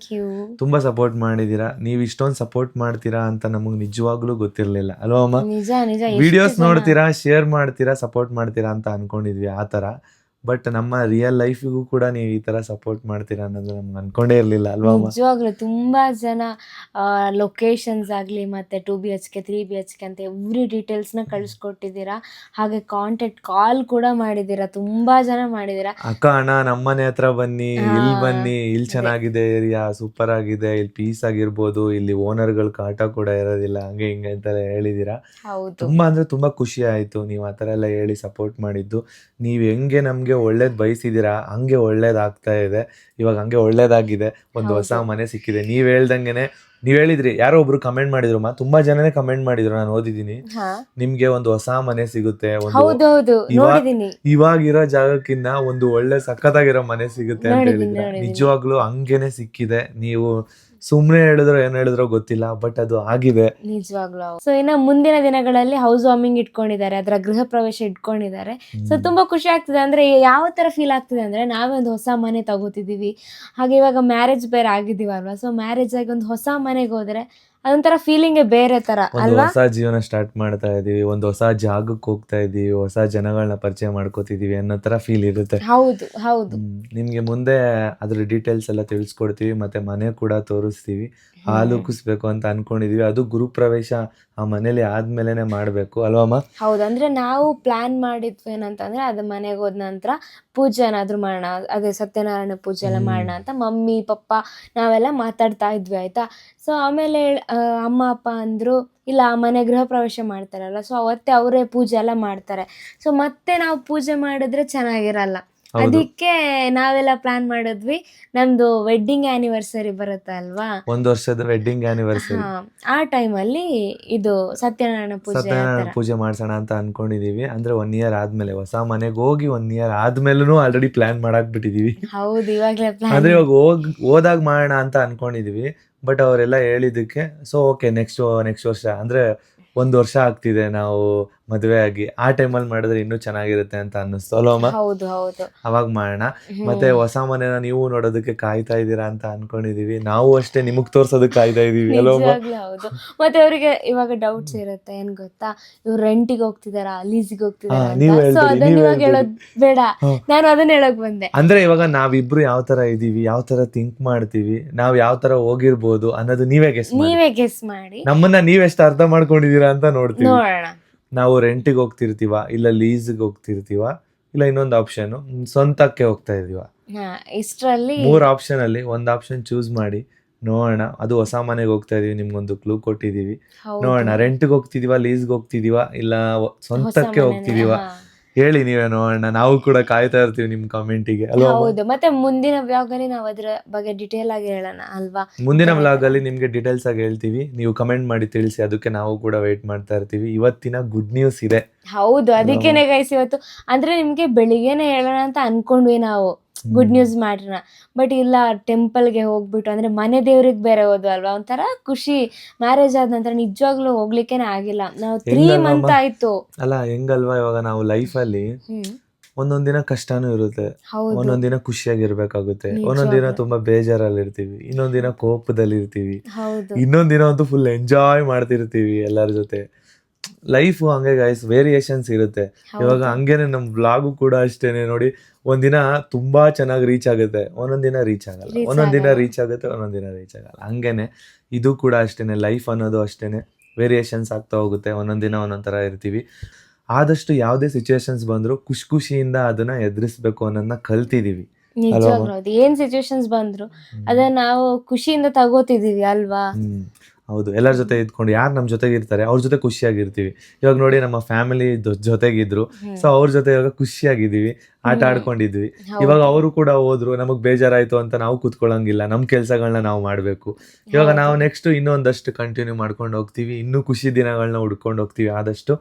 ತುಂಬಾ ಸಪೋರ್ಟ್ ಮಾಡಿದೀರಾ. ನೀವು ಇಷ್ಟೊಂದು ಸಪೋರ್ಟ್ ಮಾಡ್ತೀರಾ ಅಂತ ನಮಗೆ ನಿಜವಾಗ್ಲೂ ಗೊತ್ತಿರ್ಲಿಲ್ಲ ಅಲ್ವಾ ಅಮ್ಮ? ವಿಡಿಯೋಸ್ ನೋಡ್ತೀರಾ, ಶೇರ್ ಮಾಡ್ತೀರಾ, ಸಪೋರ್ಟ್ ಮಾಡ್ತೀರಾ ಅಂತ ಅನ್ಕೊಂಡಿದ್ವಿ ಆ ತರ. ಬಟ್ ನಮ್ಮ ರಿಯಲ್ ಲೈಫಿಗೂ ಕೂಡ ನೀವು ಈ ತರ ಸಪೋರ್ಟ್ ಮಾಡ್ತೀರಾ ಅನ್ನೋದು ನಮ್ಗೆ ಅನ್ಕೊಂಡೇ ಇರ್ಲಿಲ್ಲ ಅಲ್ವಾ? ನಿಜವಾಗ್ಲೂ ತುಂಬಾ ಜನ ಲೊಕೇಶನ್ಸ್ ಆಗಲಿ ಮತ್ತೆ 2 BHK 3 BHK ಅಂತ ಎವ್ರಿ ಡೀಟೇಲ್ಸ್ನ ಕಳಿಸ್ಕೊಟ್ಟಿದ್ದೀರಾ. ಹಾಗೆ ಕಾಂಟ್ಯಾಕ್ಟ್ ಕಾಲ್ ಕೂಡ ಮಾಡಿದ್ದೀರಾ, ತುಂಬಾ ಜನ ಮಾಡಿದ್ದೀರಾ. ಅಕ್ಕ ಅಣ್ಣ ನಮ್ಮನೆ ಹತ್ರ ಬನ್ನಿ, ಇಲ್ಲಿ ಬನ್ನಿ, ಇಲ್ಲಿ ಚೆನ್ನಾಗಿದೆ ಏರಿಯಾ, ಸೂಪರ್ ಆಗಿದೆ, ಇಲ್ಲಿ ಪೀಸ್ ಆಗಿರ್ಬೋದು, ಇಲ್ಲಿ ಓನರ್ಗಳ ಕಾಟ ಕೂಡ ಇರೋದಿಲ್ಲ, ಹಂಗೆ ಹಿಂಗೆ ಅಂತೆಲ್ಲ ಹೇಳಿದೀರಾ. ತುಂಬಾ ಅಂದ್ರೆ ತುಂಬಾ ಖುಷಿ ಆಯ್ತು ನೀವು ಆ ತರ ಎಲ್ಲ ಹೇಳಿ ಸಪೋರ್ಟ್ ಮಾಡಿದ್ದು. ನೀವ್ ಹೆಂಗೆ ನಮ್ಗೆ ಒಳ್ಳೇದ್ ಬಯಸಿದೀರಾ ಹಂಗೆ ಒಳ್ಳೇದಾಗ್ತಾ ಇದೆ. ಇವಾಗ ಹಂಗೆ ಒಳ್ಳೇದಾಗಿದೆ, ಒಂದು ಹೊಸ ಮನೆ ಸಿಕ್ಕಿದೆ. ನೀವ್ ಹೇಳಿದ್ರಿ, ಯಾರೋ ಒಬ್ರು ಕಮೆಂಟ್ ಮಾಡಿದ್ರು, ತುಂಬಾ ಜನನೇ ಕಮೆಂಟ್ ಮಾಡಿದ್ರು, ನಾನು ಓದಿದೀನಿ, ನಿಮ್ಗೆ ಒಂದು ಹೊಸ ಮನೆ ಸಿಗುತ್ತೆ, ಇವಾಗಿರೋ ಜಾಗಕ್ಕಿಂತ ಒಂದು ಒಳ್ಳೆ ಸಖತ್ತಾಗಿರೋ ಮನೆ ಸಿಗುತ್ತೆ ಅಂತ ಹೇಳಿದ್ರೆ ನಿಜವಾಗ್ಲೂ ಹಂಗೇನೆ ಸಿಕ್ಕಿದೆ. ನೀವು ಸುಮ್ನೆ ಹೇಳಿದ್ರೋ ಗೊತ್ತಿಲ್ಲ, ಬಟ್ ಅದು ಆಗಿದೆ ನಿಜವಾಗ್ಲೂ. ಸೊ ಇನ್ನು ಮುಂದಿನ ದಿನಗಳಲ್ಲಿ ಹೌಸ್ ವಾರ್ಮಿಂಗ್ ಇಟ್ಕೊಂಡಿದ್ದಾರೆ, ಅದರ ಗೃಹ ಪ್ರವೇಶ ಇಟ್ಕೊಂಡಿದ್ದಾರೆ. ಸೊ ತುಂಬಾ ಖುಷಿ ಆಗ್ತಿದೆ. ಅಂದ್ರೆ ಯಾವ ತರ ಫೀಲ್ ಆಗ್ತಿದೆ ಅಂದ್ರೆ ನಾವೇ ಒಂದು ಹೊಸ ಮನೆ ತಗೋತಿದೀವಿ. ಹಾಗೆ ಇವಾಗ ಮ್ಯಾರೇಜ್ ಬೇರೆ ಆಗಿದೀವಲ್ವಾ. ಸೊ ಮ್ಯಾರೇಜ್ ಆಗಿ ಒಂದು ಹೊಸ ಮನೆಗೆ ಹೋದ್ರೆ ಅದೊಂಥರ ಫೀಲಿಂಗ್ ಬೇರೆ ತರ ಅಲ್ವಾ. ಹೊಸ ಜೀವನ ಸ್ಟಾರ್ಟ್ ಮಾಡ್ತಾ ಇದೀವಿ, ಒಂದು ಹೊಸ ಜಾಗಕ್ಕೆ ಹೋಗ್ತಾ ಇದೀವಿ, ಹೊಸ ಜನಗಳನ್ನ ಪರಿಚಯ ಮಾಡ್ಕೋತಿದೀವಿ ಅನ್ನೋ ತರ ಫೀಲ್ ಇರುತ್ತೆ. ಹೌದು ಹೌದು. ನಿಮ್ಗೆ ಮುಂದೆ ಅದ್ರ ಡೀಟೇಲ್ಸ್ ಎಲ್ಲ ತಿಳಿಸ್ಕೊಡ್ತೀವಿ, ಮತ್ತೆ ಮನೆ ಕೂಡ ತೋರಿಸ್ತೀವಿ. ಹಾಲು ಕುಸ್ಬೇಕು ಅಂತ ಅನ್ಕೊಂಡಿದೀವಿ. ಅದು ಗುರುಪ್ರವೇಶ ಆ ಮನೇಲಿ ಆದ್ಮೇಲೆನೆ ಮಾಡ್ಬೇಕು ಅಲ್ವಮ್ಮ? ಹೌದು. ಅಂದ್ರೆ ನಾವು ಪ್ಲಾನ್ ಮಾಡಿದ್ವಿ ಏನಂತಂದ್ರೆ ಅದು ಮನೆಗೆ ಹೋದ ನಂತರ ಪೂಜೆ ಏನಾದ್ರು ಮಾಡೋಣ, ಅದೇ ಸತ್ಯನಾರಾಯಣ ಪೂಜೆ ಎಲ್ಲ ಮಾಡೋಣ ಅಂತ ಮಮ್ಮಿ ಪಪ್ಪ ನಾವೆಲ್ಲ ಮಾತಾಡ್ತಾ ಇದ್ವಿ ಆಯ್ತಾ. ಸೊ ಆಮೇಲೆ ಅಮ್ಮ ಅಪ್ಪ ಅಂದ್ರು ಇಲ್ಲ ಮನೆ ಗೃಹ ಪ್ರವೇಶ ಮಾಡ್ತಾರಲ್ಲ, ಸೊ ಅವತ್ತೇ ಅವರೇ ಪೂಜೆ ಎಲ್ಲ ಮಾಡ್ತಾರೆ. ಸೊ ಮತ್ತೆ ನಾವು ಪೂಜೆ ಮಾಡಿದ್ರೆ ಚೆನ್ನಾಗಿರಲ್ಲ. ಅದಕ್ಕೆ ನಾವೆಲ್ಲ ಪ್ಲಾನ್ ಮಾಡಿದ್ವಿ, ನಮ್ದು ವೆಡ್ಡಿಂಗ್ ಆನಿವರ್ಸರಿ ಬರುತ್ತೆ ಅಲ್ವಾ, 1 ವರ್ಷದ ವೆಡ್ಡಿಂಗ್ ಆನಿವರ್ಸರಿ, ಆ ಟೈಮಲ್ಲಿ ಇದು ಸತ್ಯನಾರಾಯಣ ಪೂಜೆ ಮಾಡ್ಸೋಣ ಅಂತ ಅನ್ಕೊಂಡಿದೀವಿ. ಅಂದ್ರೆ 1 year ಆದ್ಮೇಲೆ, ಹೊಸ ಮನೆಗೆ ಹೋಗಿ 1 year ಆದ್ಮೇಲೂ ಆಲ್ರೆಡಿ ಪ್ಲಾನ್ ಮಾಡಾಕ್ ಬಿಟ್ಟಿದೀವಿ. ಹೌದು, ಇವಾಗಲೇ ಪ್ಲಾನ್. ಅಂದ್ರೆ ಇವಾಗ ಹೋದಾಗ ಮಾಡೋಣ ಅಂತ ಅನ್ಕೊಂಡಿದೀವಿ. ಬಟ್ ಅವರೆಲ್ಲ ಹೇಳಿದಕ್ಕೆ ಸೊ ಓಕೆ ನೆಕ್ಸ್ಟ್ ವರ್ಷ, ಅಂದ್ರೆ 1 ವರ್ಷ ಆಗ್ತಿದೆ ನಾವು ಮದುವೆ ಆಗಿ, ಆ ಟೈಮಲ್ಲಿ ಮಾಡಿದ್ರೆ ಇನ್ನೂ ಚೆನ್ನಾಗಿರುತ್ತೆ ಅಂತ ಅನ್ನಿಸ್ತು ಅಲ್ವಮ್ಮ? ಹೌದು ಹೌದು, ಅವಾಗ ಮಾಡೋಣ. ಮತ್ತೆ ಹೊಸ ಮನೆನ ನೀವು ನೋಡೋದಕ್ಕೆ ಕಾಯ್ತಾ ಇದ್ದೀರಾ ಅಂತ ಅನ್ಕೊಂಡಿದೀವಿ. ನಾವು ಅಷ್ಟೇ ನಿಮಗ್ ತೋರ್ಸೋದಕ್ಕೆ ಕಾಯ್ತಾ ಇದೀವಿ ಅಲ್ವಮ್ಮ? ಹೌದು. ಮತ್ತೆ ಅವರಿಗೆ ಇವಾಗ ಡೌಟ್ಸ್ ಇರುತ್ತೆ, ಏನ್ ಗೊತ್ತಾ, ಇವ್ರು ರೆಂಟಿಗೆ ಹೋಗ್ತಿದಾರಾ ಲಿಸ್ಗೆ ಹೋಗ್ತಿದಾರಾ ಅಂತ. ಸೊ ಅದನ್ನ ಇವಾಗ ಹೇಳೋದ್ ಬೇಡ, ನಾನು ಅದನ್ನ ಹೇಳಕ್ ಬಂದೆ. ಅಂದ್ರೆ ಇವಾಗ ನಾವಿಬ್ರು ಯಾವ ತರ ಇದೀವಿ, ಯಾವ ತರ ಥಿಂಕ್ ಮಾಡ್ತೀವಿ, ನಾವ್ ಯಾವ ತರ ಹೋಗಿರ್ಬೋದು ಅನ್ನೋದು ನೀವೇ ಗೆಸ್ ಮಾಡಿ, ನಮ್ಮನ್ನ ನೀವೆಷ್ಟು ಅರ್ಥ ಮಾಡ್ಕೊಂಡಿದೀರಾ ಅಂತ ನೋಡ್ತೀವಿ. ನೋಡೋಣ. ನಾವು ರೆಂಟಿಗೆ ಹೋಗ್ತಿರ್ತೀವ, ಇಲ್ಲ ಲೀಸ್ಗೆ ಹೋಗ್ತಿರ್ತೀವ, ಇಲ್ಲ ಇನ್ನೊಂದು ಆಪ್ಷನ್ ಸ್ವಂತಕ್ಕೆ ಹೋಗ್ತಾ ಇದೀವ. ಇಷ್ಟರಲ್ಲಿ 3 ಆಪ್ಷನ್ ಅಲ್ಲಿ ಒಂದು ಆಪ್ಷನ್ ಚೂಸ್ ಮಾಡಿ ನೋಡೋಣ. ಅದು ಹೊಸ ಮನೆಗೆ ಹೋಗ್ತಾ ಇದೀವಿ, ನಿಮ್ಗೊಂದು ಕ್ಲೂ ಕೊಟ್ಟಿದೀವಿ. ನೋಡೋಣ, ರೆಂಟ್ಗೆ ಹೋಗ್ತಿದೀವ, ಲೀಸ್ಗೆ ಹೋಗ್ತಿದೀವ, ಇಲ್ಲ ಸ್ವಂತಕ್ಕೆ ಹೋಗ್ತಿದೀವ, ಹೇಳಿ ನೀವೇ ನೋಡೋಣ. ನಾವು ಕೂಡ ಕಾಯ್ತಾ ಇರ್ತೀವಿ ನಿಮ್ ಕಮೆಂಟಿಗೆ ಅಲ್ವಾ? ಹೌದು. ಮತ್ತೆ ಮುಂದಿನ ವ್ಲಾಗ್ ಅಲ್ಲಿ ನಾವು ಅದ್ರ ಬಗ್ಗೆ ಡಿಟೇಲ್ ಆಗಿ ಹೇಳೋಣ ಅಲ್ವಾ? ಮುಂದಿನ ವ್ಲಾಗ್ ಅಲ್ಲಿ ನಿಮ್ಗೆ ಡೀಟೇಲ್ಸ್ ಆಗಿ ಹೇಳ್ತೀವಿ, ನೀವು ಕಮೆಂಟ್ ಮಾಡಿ ತಿಳಿಸಿ. ಅದಕ್ಕೆ ನಾವು ಕೂಡ ವೇಟ್ ಮಾಡ್ತಾ ಇರ್ತೀವಿ. ಇವತ್ತಿನ ಗುಡ್ ನ್ಯೂಸ್ ಇದೆ. ಹೌದು, ಅದಕ್ಕೇನೆ ಗೈಸ್ ಇವತ್ತು ಅಂದ್ರೆ ನಿಮ್ಗೆ ಬೆಳಿಗ್ಗೆನೆ ಹೇಳೋಣ ಅಂತ ಅನ್ಕೊಂಡ್ವಿ ನಾವು, ಗುಡ್ ನ್ಯೂಸ್ ಮಾಡೋಣ. ಬಟ್ ಇಲ್ಲ, ಟೆಂಪಲ್ಗೆ ಹೋಗ್ಬಿಟ್ಟು ಅಂದ್ರೆ ಮನೆ ದೇವ್ರಿಗೆ ಬೇರೆ ಹೋದ್ವು ಅಲ್ವಾ, ಒಂಥರ ಖುಷಿ. ಮ್ಯಾರೇಜ್ ಆದ ನಂತರ ನಿಜವಾಗ್ಲೂ ಹೋಗ್ಲಿಕ್ಕೇನೆ ಆಗಿಲ್ಲ. ನಾವು 3 month ಆಯ್ತು ಅಲ್ಲ, ಹೆಂಗಲ್ವಾ ಇವಾಗ ನಾವು ಲೈಫ್ ಅಲ್ಲಿ ಒಂದೊಂದ್ ದಿನ ಕಷ್ಟನೂ ಇರುತ್ತೆ, ಒಂದೊಂದ್ ದಿನ ಖುಷಿಯಾಗಿರ್ಬೇಕಾಗುತ್ತೆ, ಒಂದೊಂದ್ ದಿನ ತುಂಬಾ ಬೇಜಾರಲ್ಲಿ ಇರ್ತೀವಿ, ಇನ್ನೊಂದ್ ದಿನ ಕೋಪದಲ್ಲಿ ಇರ್ತೀವಿ, ಇನ್ನೊಂದ್ ದಿನ ಅಂತೂ ಫುಲ್ ಎಂಜಾಯ್ ಮಾಡ್ತಿರ್ತೀವಿ ಎಲ್ಲರ ಜೊತೆ. ಲೈಫು ಹಂಗೆ ಗೈಸ್ ವೇರಿಯೇಷನ್ಸ್ ಇರುತ್ತೆ. ಇವಾಗ ಹಂಗೇನೆ ನಮ್ಮ ವ್ಲಾಗು ಕೂಡ ಅಷ್ಟೇನೆ ನೋಡಿ, ಒಂದಿನ ತುಂಬಾ ಚೆನ್ನಾಗಿ ರೀಚ್ ಆಗುತ್ತೆ, ಒಂದೊಂದಿನ ರೀಚ್ ಆಗಲ್ಲ, ಒಂದೊಂದಿನ ರೀಚ್ ಆಗುತ್ತೆ, ಒಂದೊಂದಿನ ರೀಚ್ ಆಗಲ್ಲ. ಹಂಗೇನೆ ಇದು ಕೂಡ ಅಷ್ಟೇನೆ, ಲೈಫ್ ಅನ್ನೋದು ಅಷ್ಟೇನೆ ವೇರಿಯೇಷನ್ಸ್ ಆಗ್ತಾ ಹೋಗುತ್ತೆ. ಒಂದೊಂದಿನ ಒಂದೊಂದ್ ಥರ ಇರ್ತೀವಿ. ಆದಷ್ಟು ಯಾವುದೇ ಸಿಚುವೇಶನ್ಸ್ ಬಂದ್ರು ಖುಷಿಯಿಂದ ಅದನ್ನ ಎದುರಿಸ್ಬೇಕು ಅನ್ನೋದನ್ನ ಕಲ್ತಿದೀವಿ. ನಿಜವಾಗ್ಲೂ ಹೌದು. ಏನ್ ಸಿಚುವೇಶನ್ಸ್ ಬಂದ್ರು ಅದನ್ನ ನಾವು ಖುಷಿಯಿಂದ ತಗೋತಿದೀವಿ ಅಲ್ವಾ. ಹೌದು, ಎಲ್ಲರ ಜೊತೆ ಇದ್ಕೊಂಡು ಯಾರು ನಮ್ಮ ಜೊತೆಗೆ ಇರ್ತಾರೆ ಅವ್ರ ಜೊತೆ ಖುಷಿಯಾಗಿರ್ತೀವಿ. ಇವಾಗ ನೋಡಿ ನಮ್ಮ ಫ್ಯಾಮಿಲಿ ಜೊತೆಗಿದ್ರು, ಸೊ ಅವ್ರ ಜೊತೆ ಇವಾಗ ಖುಷಿಯಾಗಿದ್ದೀವಿ, ಆಟ ಆಡ್ಕೊಂಡಿದ್ವಿ. ಇವಾಗ ಅವರು ಕೂಡ ಹೋದ್ರು, ನಮಗ್ ಬೇಜಾರಾಯ್ತು ಅಂತ ನಾವು ಕೂತ್ಕೊಳ್ಳಂಗಿಲ್ಲ, ನಮ್ ಕೆಲ್ಸಗಳನ್ನ ನಾವು ಮಾಡ್ಬೇಕು. ಇವಾಗ ನಾವು ನೆಕ್ಸ್ಟ್ ಇನ್ನೊಂದಷ್ಟು ಕಂಟಿನ್ಯೂ ಮಾಡ್ಕೊಂಡು ಹೋಗ್ತೀವಿ, ಇನ್ನೂ ಖುಷಿ ದಿನಗಳನ್ನ ಹುಡ್ಕೊಂಡು ಹೋಗ್ತೀವಿ ಆದಷ್ಟು.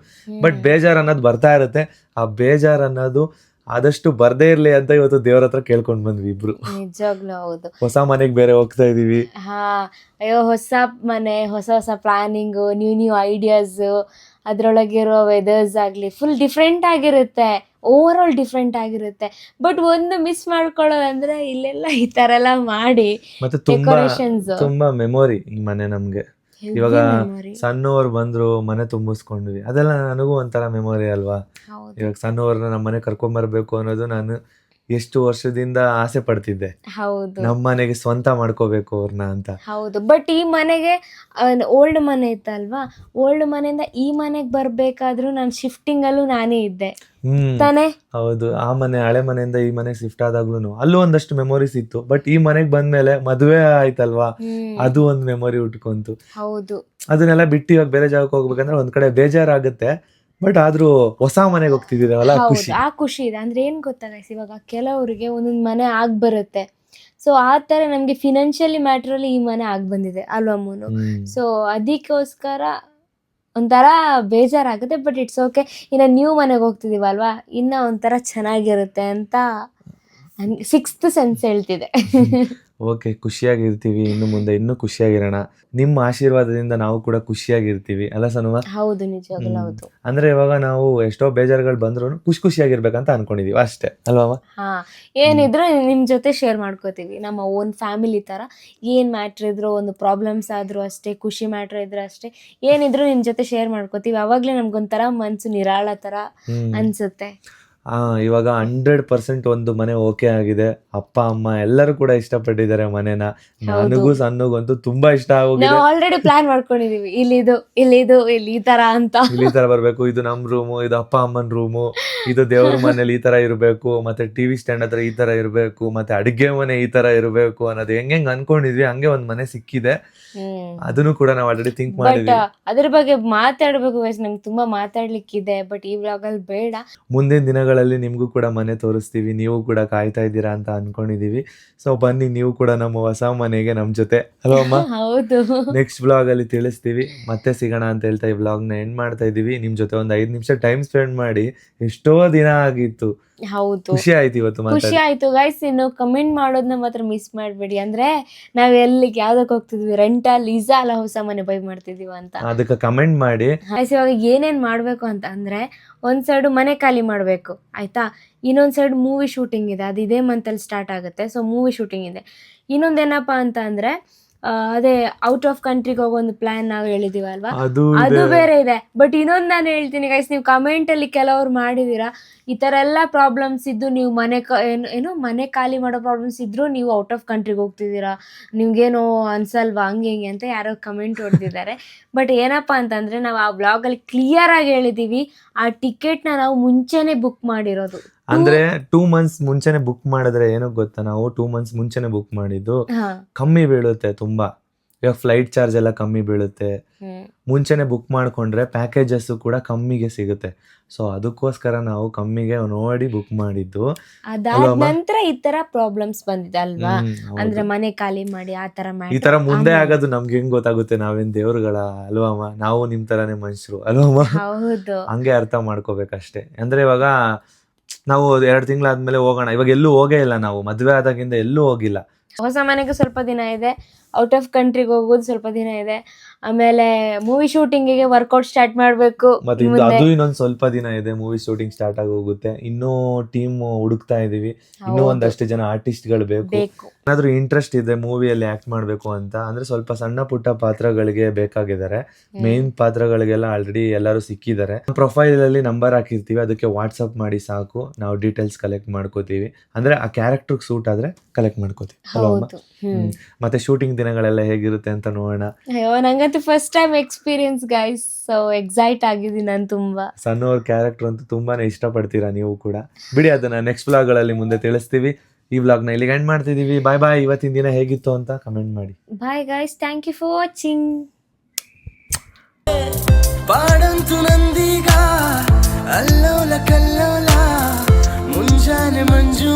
ಬಟ್ ಬೇಜಾರ್ ಅನ್ನೋದು ಬರ್ತಾ ಇರುತ್ತೆ. ಆ ಬೇಜಾರ್ ಅನ್ನೋದು ಆದಷ್ಟು ಬರ್ದೇ ಇರ್ಲಿ ಅಂತ ಇವತ್ತು ದೇವ್ರ ಹತ್ರ ಕೇಳ್ಕೊಂಡ್ ಬಂದ್ವಿ ಇಬ್ರು. ನಿಜವಾಗ್ಲೂ ಹೌದು. ಹೊಸ ಮನೆಗ್ ಬೇರೆ ಹೋಗ್ತಾ ಇದೀವಿ. ಅಯ್ಯೋ ಹೊಸ ಮನೆ, ಹೊಸ ಪ್ಲಾನಿಂಗ್, ನ್ಯೂ ಐಡಿಯಾಸ್, ಅದ್ರೊಳಗಿರೋ ವೆದರ್ಸ್ ಆಗ್ಲಿ ಫುಲ್ ಡಿಫ್ರೆಂಟ್ ಆಗಿರುತ್ತೆ, ಓವರ್ ಆಲ್ ಡಿಫ್ರೆಂಟ್ ಆಗಿರುತ್ತೆ. ಬಟ್ ಒಂದು ಮಿಸ್ ಮಾಡ್ಕೊಳ್ಳೋದಂದ್ರೆ ಇಲ್ಲೆಲ್ಲ ಈ ತರ ಎಲ್ಲ ಮಾಡಿ ಮತ್ತೆ ತುಂಬಾ ಮೆಮೊರಿ ಈ ಮನೆ ನಮ್ಗೆ. ಇವಾಗ ಸಣ್ಣವ್ರು ಬಂದ್ರು, ಮನೆ ತುಂಬಿಸ್ಕೊಂಡ್ವಿ, ಅದೆಲ್ಲ ನನಗೂ ಒಂಥರ ಮೆಮೊರಿ ಅಲ್ವಾ. ಇವಾಗ ಸಣ್ಣವ್ರನ್ನ ನಮ್ಮ ಮನೆ ಕರ್ಕೊಂಡ್ ಬರ್ಬೇಕು ಅನ್ನೋದು ನಾನು ಎಷ್ಟು ವರ್ಷದಿಂದ ಆಸೆ ಪಡ್ತಿದ್ದೆ. ಹೌದು, ನಮ್ಮ ಮನೆಗೆ ಸ್ವಂತ ಮಾಡ್ಕೋಬೇಕು ಅವ್ರನ್ನ ಅಂತ. ಹೌದು. ಬಟ್ ಈ ಮನೆಗೆ ಓಲ್ಡ್ ಮನೆ ಇತ್ತಲ್ವಾ, ಓಲ್ಡ್ ಮನೆಯಿಂದ ಈ ಮನೆಗೆ ಬರ್ಬೇಕಾದ್ರೂ ನಾನು ಶಿಫ್ಟಿಂಗ್ ಅಲ್ಲೂ ನಾನೇ ಇದ್ದೆ ತಾನೇ. ಹೌದು, ಆ ಮನೆ ಹಳೆ ಮನೆಯಿಂದ ಈ ಮನೆಗೆ ಶಿಫ್ಟ್ ಆದಾಗ್ಲೂ ಅಲ್ಲೂ ಒಂದಷ್ಟು ಮೆಮೊರೀಸ್ ಇತ್ತು. ಬಟ್ ಈ ಮನೆಗ್ ಬಂದ್ಮೇಲೆ ಮದುವೆ ಆಯ್ತಲ್ವಾ, ಅದು ಒಂದ್ ಮೆಮೊರಿ ಉಟ್ಕೊಂತು. ಹೌದು, ಅದನ್ನೆಲ್ಲ ಬಿಟ್ಟು ಇವಾಗ ಬೇರೆ ಜಾಗಕ್ಕೆ ಹೋಗ್ಬೇಕಂದ್ರೆ ಒಂದ್ ಕಡೆ ಬೇಜಾರಾಗುತ್ತೆ. ಬಟ್ ಆದ್ರೂ ಹೊಸ ಮನೆಗೆ ಹೋಗ್ತಿದ್ದೀರಲ್ಲ, ಖುಷಿ. ಆ ಖುಷಿ ಇದೆ. ಅಂದ್ರೆ ಏನ್ ಗೊತ್ತಾ ಗೈಸ್, ಇವಾಗ ಕೆಲವರಿಗೆ ಒಂದೊಂದು ಮನೆ ಆಗ್ ಬರುತ್ತೆ. ಸೊ ಆ ತರ ನಮ್ಗೆ ಫಿನಾನ್ಷಿಯಲಿ ಮ್ಯಾಟರ್ ಅಲ್ಲಿ ಈ ಮನೆ ಆಗ್ ಬಂದಿದೆ ಅಲ್ವಾ ಮೂನು. ಸೊ ಅದಕ್ಕೋಸ್ಕರ ಒಂಥರ ಬೇಜಾರಾಗುತ್ತೆ. ಬಟ್ ಇಟ್ಸ್ ಓಕೆ, ಇನ್ನ ನ್ಯೂ ಮನೆಗೆ ಹೋಗ್ತಿದೀವಲ್ವಾ, ಇನ್ನ ಒಂಥರ ಚೆನ್ನಾಗಿರುತ್ತೆ ಅಂತ ಸಿಕ್ಸ್ತ್ ಸೆನ್ಸ್ ಹೇಳ್ತಿದೆ. ಓಕೆ, ಖುಷಿಯಾಗಿರ್ತೀವಿ, ಇನ್ನು ಮುಂದೆ ಇನ್ನೂ ಖುಷಿಯಾಗಿರೋಣ. ನಿಮ್ಮ ಆಶೀರ್ವಾದದಿಂದ ನಾವು ಕೂಡ ಖುಷಿಯಾಗಿರ್ತೀವಿ ಅಲ್ಲ ಸನುವ? ಹೌದು, ನಿಜವಾಗ್ಲೂ ಹೌದು. ಅಂದ್ರೆ ಇವಾಗ ನಾವು ಎಷ್ಟೋ ಬೇಜಾರುಗಳು ಬಂದ್ರು ಖುಷಿಯಾಗಿರ್ಬೇಕಂತ ಅನ್ಕೊಂಡಿದೀವಿ ಅಷ್ಟೇ ಅಲ್ವಾ? ಏನಿದ್ರು ನಿಮ್ ಜೊತೆ ಶೇರ್ ಮಾಡ್ಕೋತೀವಿ, ನಮ್ಮ ಓನ್ ಫ್ಯಾಮಿಲಿ ತರ. ಏನ್ ಮ್ಯಾಟ್ರ್ ಇದ್ರು, ಒಂದು ಪ್ರಾಬ್ಲಮ್ಸ್ ಆದ್ರೂ ಅಷ್ಟೇ, ಖುಷಿ ಮ್ಯಾಟ್ರ್ ಇದ್ರು ಅಷ್ಟೇ, ಏನಿದ್ರು ನಿಮ್ ಜೊತೆ ಶೇರ್ ಮಾಡ್ಕೋತೀವಿ. ಅವಾಗ್ಲೇ ನಮ್ಗೊಂಥರ ಮನ್ಸು ನಿರಾಳ ತರ ಅನ್ಸುತ್ತೆ. ಇವಾಗ 100% ಒಂದು ಮನೆ ಓಕೆ ಆಗಿದೆ. ಅಪ್ಪ ಅಮ್ಮ ಎಲ್ಲರೂ ಕೂಡ ಇಷ್ಟಪಟ್ಟಿದ್ದಾರೆ ಮನೆನ. ನನಗೂ ಸಣ್ಣಗಂತೂ ತುಂಬಾ ಇಷ್ಟ ಆಗೋಗಿದೆ. ನಾವು ಆಲ್ರೆಡಿ ಪ್ಲಾನ್ ಮಾಡ್ಕೊಂಡಿದೀವಿ, ಇಲ್ಲಿ ಈ ತರ ಅಂತ, ಇಲ್ಲಿ ತರ ಬರ್ಬೇಕು, ಇದು ನಮ್ ರೂಮು, ಇದು ಅಪ್ಪ ಅಮ್ಮನ ರೂಮು, ಇದು ದೇವ್ರ ಮನೇಲಿ ಈ ತರ ಇರ್ಬೇಕು, ಮತ್ತೆ ಟಿವಿ ಸ್ಟ್ಯಾಂಡ್ ಹತ್ರ ಈ ತರ ಇರ್ಬೇಕು, ಮತ್ತೆ ಅಡಿಗೆ ಮನೆ ಈ ತರ ಇರ್ಬೇಕು ಅನ್ನೋದು ಹೆಂಗ್ ಅನ್ಕೊಂಡಿದ್ವಿ ಹಂಗೆ ಒಂದ್ ಮನೆ ಸಿಕ್ಕಿದೆ. ಅದನ್ನು ಕೂಡ ನಾವು ಆಲ್ರೆಡಿ ಥಿಂಕ್ ಮಾಡಿದ್ವಿ. ಅದ್ರ ಬಗ್ಗೆ ಮಾತಾಡ್ಬೇಕು ಗೈಸ್, ನಮ್ಗೆ ತುಂಬಾ ಮಾತಾಡ್ಲಿಕ್ಕಿದೆ. ಬಟ್ ಈ ವ್ಲಾಗ್ ಅಲ್ಲಿ ಬೇಡ. ಮುಂದಿನ ದಿನಗಳಲ್ಲಿ ನಿಮ್ಗೂ ಕೂಡ ಮನೆ ತೋರಿಸ್ತೀವಿ, ನೀವು ಕೂಡ ಕಾಯ್ತಾ ಇದ್ದೀರಾ ಅಂತ ಅನ್ಕೊಂಡಿದೀವಿ. ಸೊ ಬನ್ನಿ, ನೀವು ಕೂಡ ನಮ್ಮ ಹೊಸ ಮನೆಗೆ ನಮ್ ಜೊತೆ ಅಲ್ವಮ್ಮ? ಹೌದು, ನೆಕ್ಸ್ಟ್ ಬ್ಲಾಗ್ ಅಲ್ಲಿ ತಿಳಿಸ್ತೀವಿ. ಮತ್ತೆ ಸಿಗೋಣ ಅಂತ ಹೇಳ್ತಾ ಈ ಬ್ಲಾಗ್ ನ ಎಂಡ್ ಮಾಡ್ತಾ ಇದೀವಿ. ನಿಮ್ ಜೊತೆ ಒಂದ್ 5 ನಿಮಿಷ ಟೈಮ್ ಸ್ಪೆಂಡ್ ಮಾಡಿ ಎಷ್ಟೋ ದಿನ ಆಗಿತ್ತು. ಹೌದು, ಖುಷಿ ಆಯ್ತು ಇವತ್ತು. ಖುಷಿ ಆಯ್ತು ಗೈಸ್. ಇನ್ನು ಕಮೆಂಟ್ ಮಾಡೋದನ್ನ ಮಾತ್ರ ಮಿಸ್ ಮಾಡ್ಬೇಡಿ. ಅಂದ್ರೆ ನಾವ್ ಎಲ್ಲಿಗೆ ಯಾವ್ದಕ್ ಹೋಗ್ತಿದ್ವಿ, ರೆಂಟಾ, ಲೀಸಾ ಅಲ್ಲ ಹೊಸ ಮನೆ ಬೈ ಮಾಡ್ತಿದೀವ ಅಂತ, ಅದಕ್ಕೆ ಕಮೆಂಟ್ ಮಾಡಿ. ಇವಾಗ ಏನೇನ್ ಮಾಡ್ಬೇಕು ಅಂತ ಅಂದ್ರೆ, ಒಂದ್ ಸೈಡ್ ಮನೆ ಖಾಲಿ ಮಾಡ್ಬೇಕು ಆಯ್ತಾ, ಇನ್ನೊಂದ್ ಸೈಡ್ ಮೂವಿ ಶೂಟಿಂಗ್ ಇದೆ, ಅದು ಇದೇ ಮಂತ್ ಅಲ್ಲಿ ಸ್ಟಾರ್ಟ್ ಆಗುತ್ತೆ. ಸೊ ಮೂವಿ ಶೂಟಿಂಗ್ ಇದೆ. ಇನ್ನೊಂದೇನಪ್ಪಾ ಅಂತ ಅಂದ್ರೆ ಅದೇ ಔಟ್ ಆಫ್ ಕಂಟ್ರಿಗೆ ಹೋಗೋ ಒಂದು ಪ್ಲಾನ್ ನಾವು ಹೇಳಿದೀವಲ್ವಾ, ಅದು ಬೇರೆ ಇದೆ. ಬಟ್ ಇನ್ನೊಂದು ನಾನು ಹೇಳ್ತೀನಿ ಗೈಸ್, ನೀವು ಕಮೆಂಟ್ ಅಲ್ಲಿ ಕೆಲವ್ರು ಮಾಡಿದೀರಾ, ಈ ತರ ಎಲ್ಲ ಪ್ರಾಬ್ಲಮ್ಸ್ ಇದ್ದು ನೀವು ಮನೆ ಖಾಲಿ ಮಾಡೋ ಪ್ರಾಬ್ಲಮ್ಸ್ ಇದ್ರು ನೀವು ಔಟ್ ಆಫ್ ಕಂಟ್ರಿಗೆ ಹೋಗ್ತಿದ್ದೀರಾ, ನಿಮ್ಗೇನೋ ಅನ್ಸಲ್ವಾ ಹಂಗೆ ಅಂತ ಯಾರೋ ಕಮೆಂಟ್ ಹೊಡೆದಿದ್ದಾರೆ. ಬಟ್ ಏನಪ್ಪಾ ಅಂತಂದ್ರೆ, ನಾವು ಆ ಬ್ಲಾಗ್ ಅಲ್ಲಿ ಕ್ಲಿಯರ್ ಆಗಿ ಹೇಳಿದೀವಿ, ಆ ಟಿಕೆಟ್ ನಾವು ಮುಂಚೆನೆ ಬುಕ್ ಮಾಡಿರೋದು. ಅಂದ್ರೆ 2 months ಮುಂಚೆನೆ ಬುಕ್ ಮಾಡಿದ್ರೆ ಏನೋ ಗೊತ್ತಾ, ನಾವು 2 months ಮುಂಚೆನೆ ಬುಕ್ ಮಾಡಿದ್ದು ಕಮ್ಮಿ ಬೀಳುತ್ತೆ ತುಂಬಾ. ಇವಾಗ ಫ್ಲೈಟ್ ಚಾರ್ಜ್ ಎಲ್ಲ ಕಮ್ಮಿ ಬೀಳುತ್ತೆ. ಮುಂಚೆನೆ ಬುಕ್ ಮಾಡ್ಕೊಂಡ್ರೆ ಪ್ಯಾಕೇಜಸ್ ಕೂಡ ಕಮ್ಮಿಗೆ ಸಿಗುತ್ತೆ. ಸೊ ಅದಕ್ಕೋಸ್ಕರ ನಾವು ಕಮ್ಮಿಗೆ ನೋಡಿ ಬುಕ್ ಮಾಡಿದ್ದು. ಅದಾದ ನಂತರ ಈ ತರ ಪ್ರಾಬ್ಲಮ್ಸ್ ಬಂದಿದೆ ಅಲ್ವಾ, ಅಂದ್ರೆ ಮನೆ ಖಾಲಿ ಮಾಡಿ ಆ ತರ ಈ ತರ ಮುಂದೆ ಆಗೋದು ನಮ್ಗೆ ಹೆಂಗ್ ಗೊತ್ತಾಗುತ್ತೆ, ನಾವೇನ್ ದೇವ್ರುಗಳ ಅಲ್ವಮ್ಮ, ನಾವು ನಿಮ್ ತರಾನೇ ಮನುಷ್ಯರು ಅಲ್ವಮ್ಮ. ಹೌದು, ಹಂಗೆ ಅರ್ಥ ಮಾಡ್ಕೋಬೇಕಷ್ಟೇ. ಅಂದ್ರೆ ಇವಾಗ ನಾವು 2 ತಿಂಗಳಾದ್ಮೇಲೆ ಹೋಗೋಣ, ಇವಾಗ ಎಲ್ಲೂ ಹೋಗೇ ಇಲ್ಲ, ನಾವು ಮದ್ವೆ ಆದಾಗಿಂದ ಎಲ್ಲೂ ಹೋಗಿಲ್ಲ. ಹೊಸ ಮನೆಗೆ ಸ್ವಲ್ಪ ದಿನ ಇದೆ, ಔಟ್ ಆಫ್ ಕಂಟ್ರಿಗೆ ಹೋಗೋದು ಸ್ವಲ್ಪ ದಿನ ಇದೆ. ಆಮೇಲೆ ಮೂವಿ ಶೂಟಿಂಗಿಗೆ ವರ್ಕೌಟ್ ಸ್ಟಾರ್ಟ್ ಮಾಡಬೇಕು. ಮತ್ತೆ ಅದು ಇನ್ನೊಂದ್ ಸ್ವಲ್ಪ ದಿನ ಇದೆ, ಮೂವಿ ಶೂಟಿಂಗ್ ಸ್ಟಾರ್ಟ್ ಆಗಿ ಹೋಗುತ್ತೆ. ಇನ್ನೂ ಟೀಮ್ ಹುಡುಕ್ತಾ ಇದೀವಿ, ಇನ್ನೂ ಒಂದಷ್ಟು ಜನ ಆರ್ಟಿಸ್ಟ್ ಗಳು ಬೇಕು. ಏನಾದ್ರೂ ಇಂಟ್ರೆಸ್ಟ್ ಇದೆ ಮೂವಿಯಲ್ಲಿ ಆಕ್ಟ್ ಮಾಡ್ಬೇಕು ಅಂತ ಅಂದ್ರೆ ಸ್ವಲ್ಪ ಸಣ್ಣ ಪುಟ್ಟ ಪಾತ್ರಗಳಿಗೆ ಬೇಕಾಗಿದ್ದಾರೆ. ಮೇನ್ ಪಾತ್ರಗಳಿಗೆಲ್ಲ ಆಲ್ರೆಡಿ ಎಲ್ಲರೂ ಸಿಕ್ಕಿದ್ದಾರೆ. ಪ್ರೊಫೈಲ್ ಅಲ್ಲಿ ನಂಬರ್ ಹಾಕಿರ್ತೀವಿ, ಅದಕ್ಕೆ ವಾಟ್ಸ್ಆಪ್ ಮಾಡಿ ಸಾಕು, ನಾವು ಡೀಟೇಲ್ಸ್ ಕಲೆಕ್ಟ್ ಮಾಡ್ಕೋತೀವಿ. ಅಂದ್ರೆ ಆ ಕ್ಯಾರೆಕ್ಟರ್ ಸೂಟ್ ಆದ್ರೆ ಕಲೆಕ್ಟ್ ಮಾಡ್ಕೋತೀವಿ. ಮತ್ತೆ ಶೂಟಿಂಗ್ ದಿನಗಳೆಲ್ಲ ಹೇಗಿರುತ್ತೆ ಅಂತ ನೋಡೋಣ. ಅಯ್ಯೋ ನಂಗಂತೂ first time experience guys, so excite ಆಗಿದ್ದೀನಿ ನಾನು ತುಂಬಾ. ಸಣ್ಣವ್ರ ಕ್ಯಾರೆಕ್ಟರ್ ಅಂತೂ ತುಂಬಾನೇ ಇಷ್ಟಪಡ್ತೀರಾ ನೀವು ಕೂಡ. ಬಿಡಿ, ಅದನ್ನ ನೆಕ್ಸ್ಟ್ ವ್ಲಾಗ್ ಗಳಲ್ಲಿ ಮುಂದೆ ತಿಳಿಸ್ತೀವಿ. ಈ ವ್ಲಾಗ್ ನ ಇಲ್ಲಿಗೆ ಎಂಡ್ ಮಾಡ್ತಿದೀವಿ. ಬಾಯ್ ಬಾಯ್. ಇವತ್ತಿನ ದಿನ ಹೇಗಿತ್ತು ಅಂತ ಕಮೆಂಟ್ ಮಾಡಿ. Bye guys, thank you for watching. ಪಾಡಂತು ನಂದೀಗ ಅಲ್ಲೋಲ ಕಲ್ಲೋಲ ಮುಂಜಾನೆ ಮಂಜು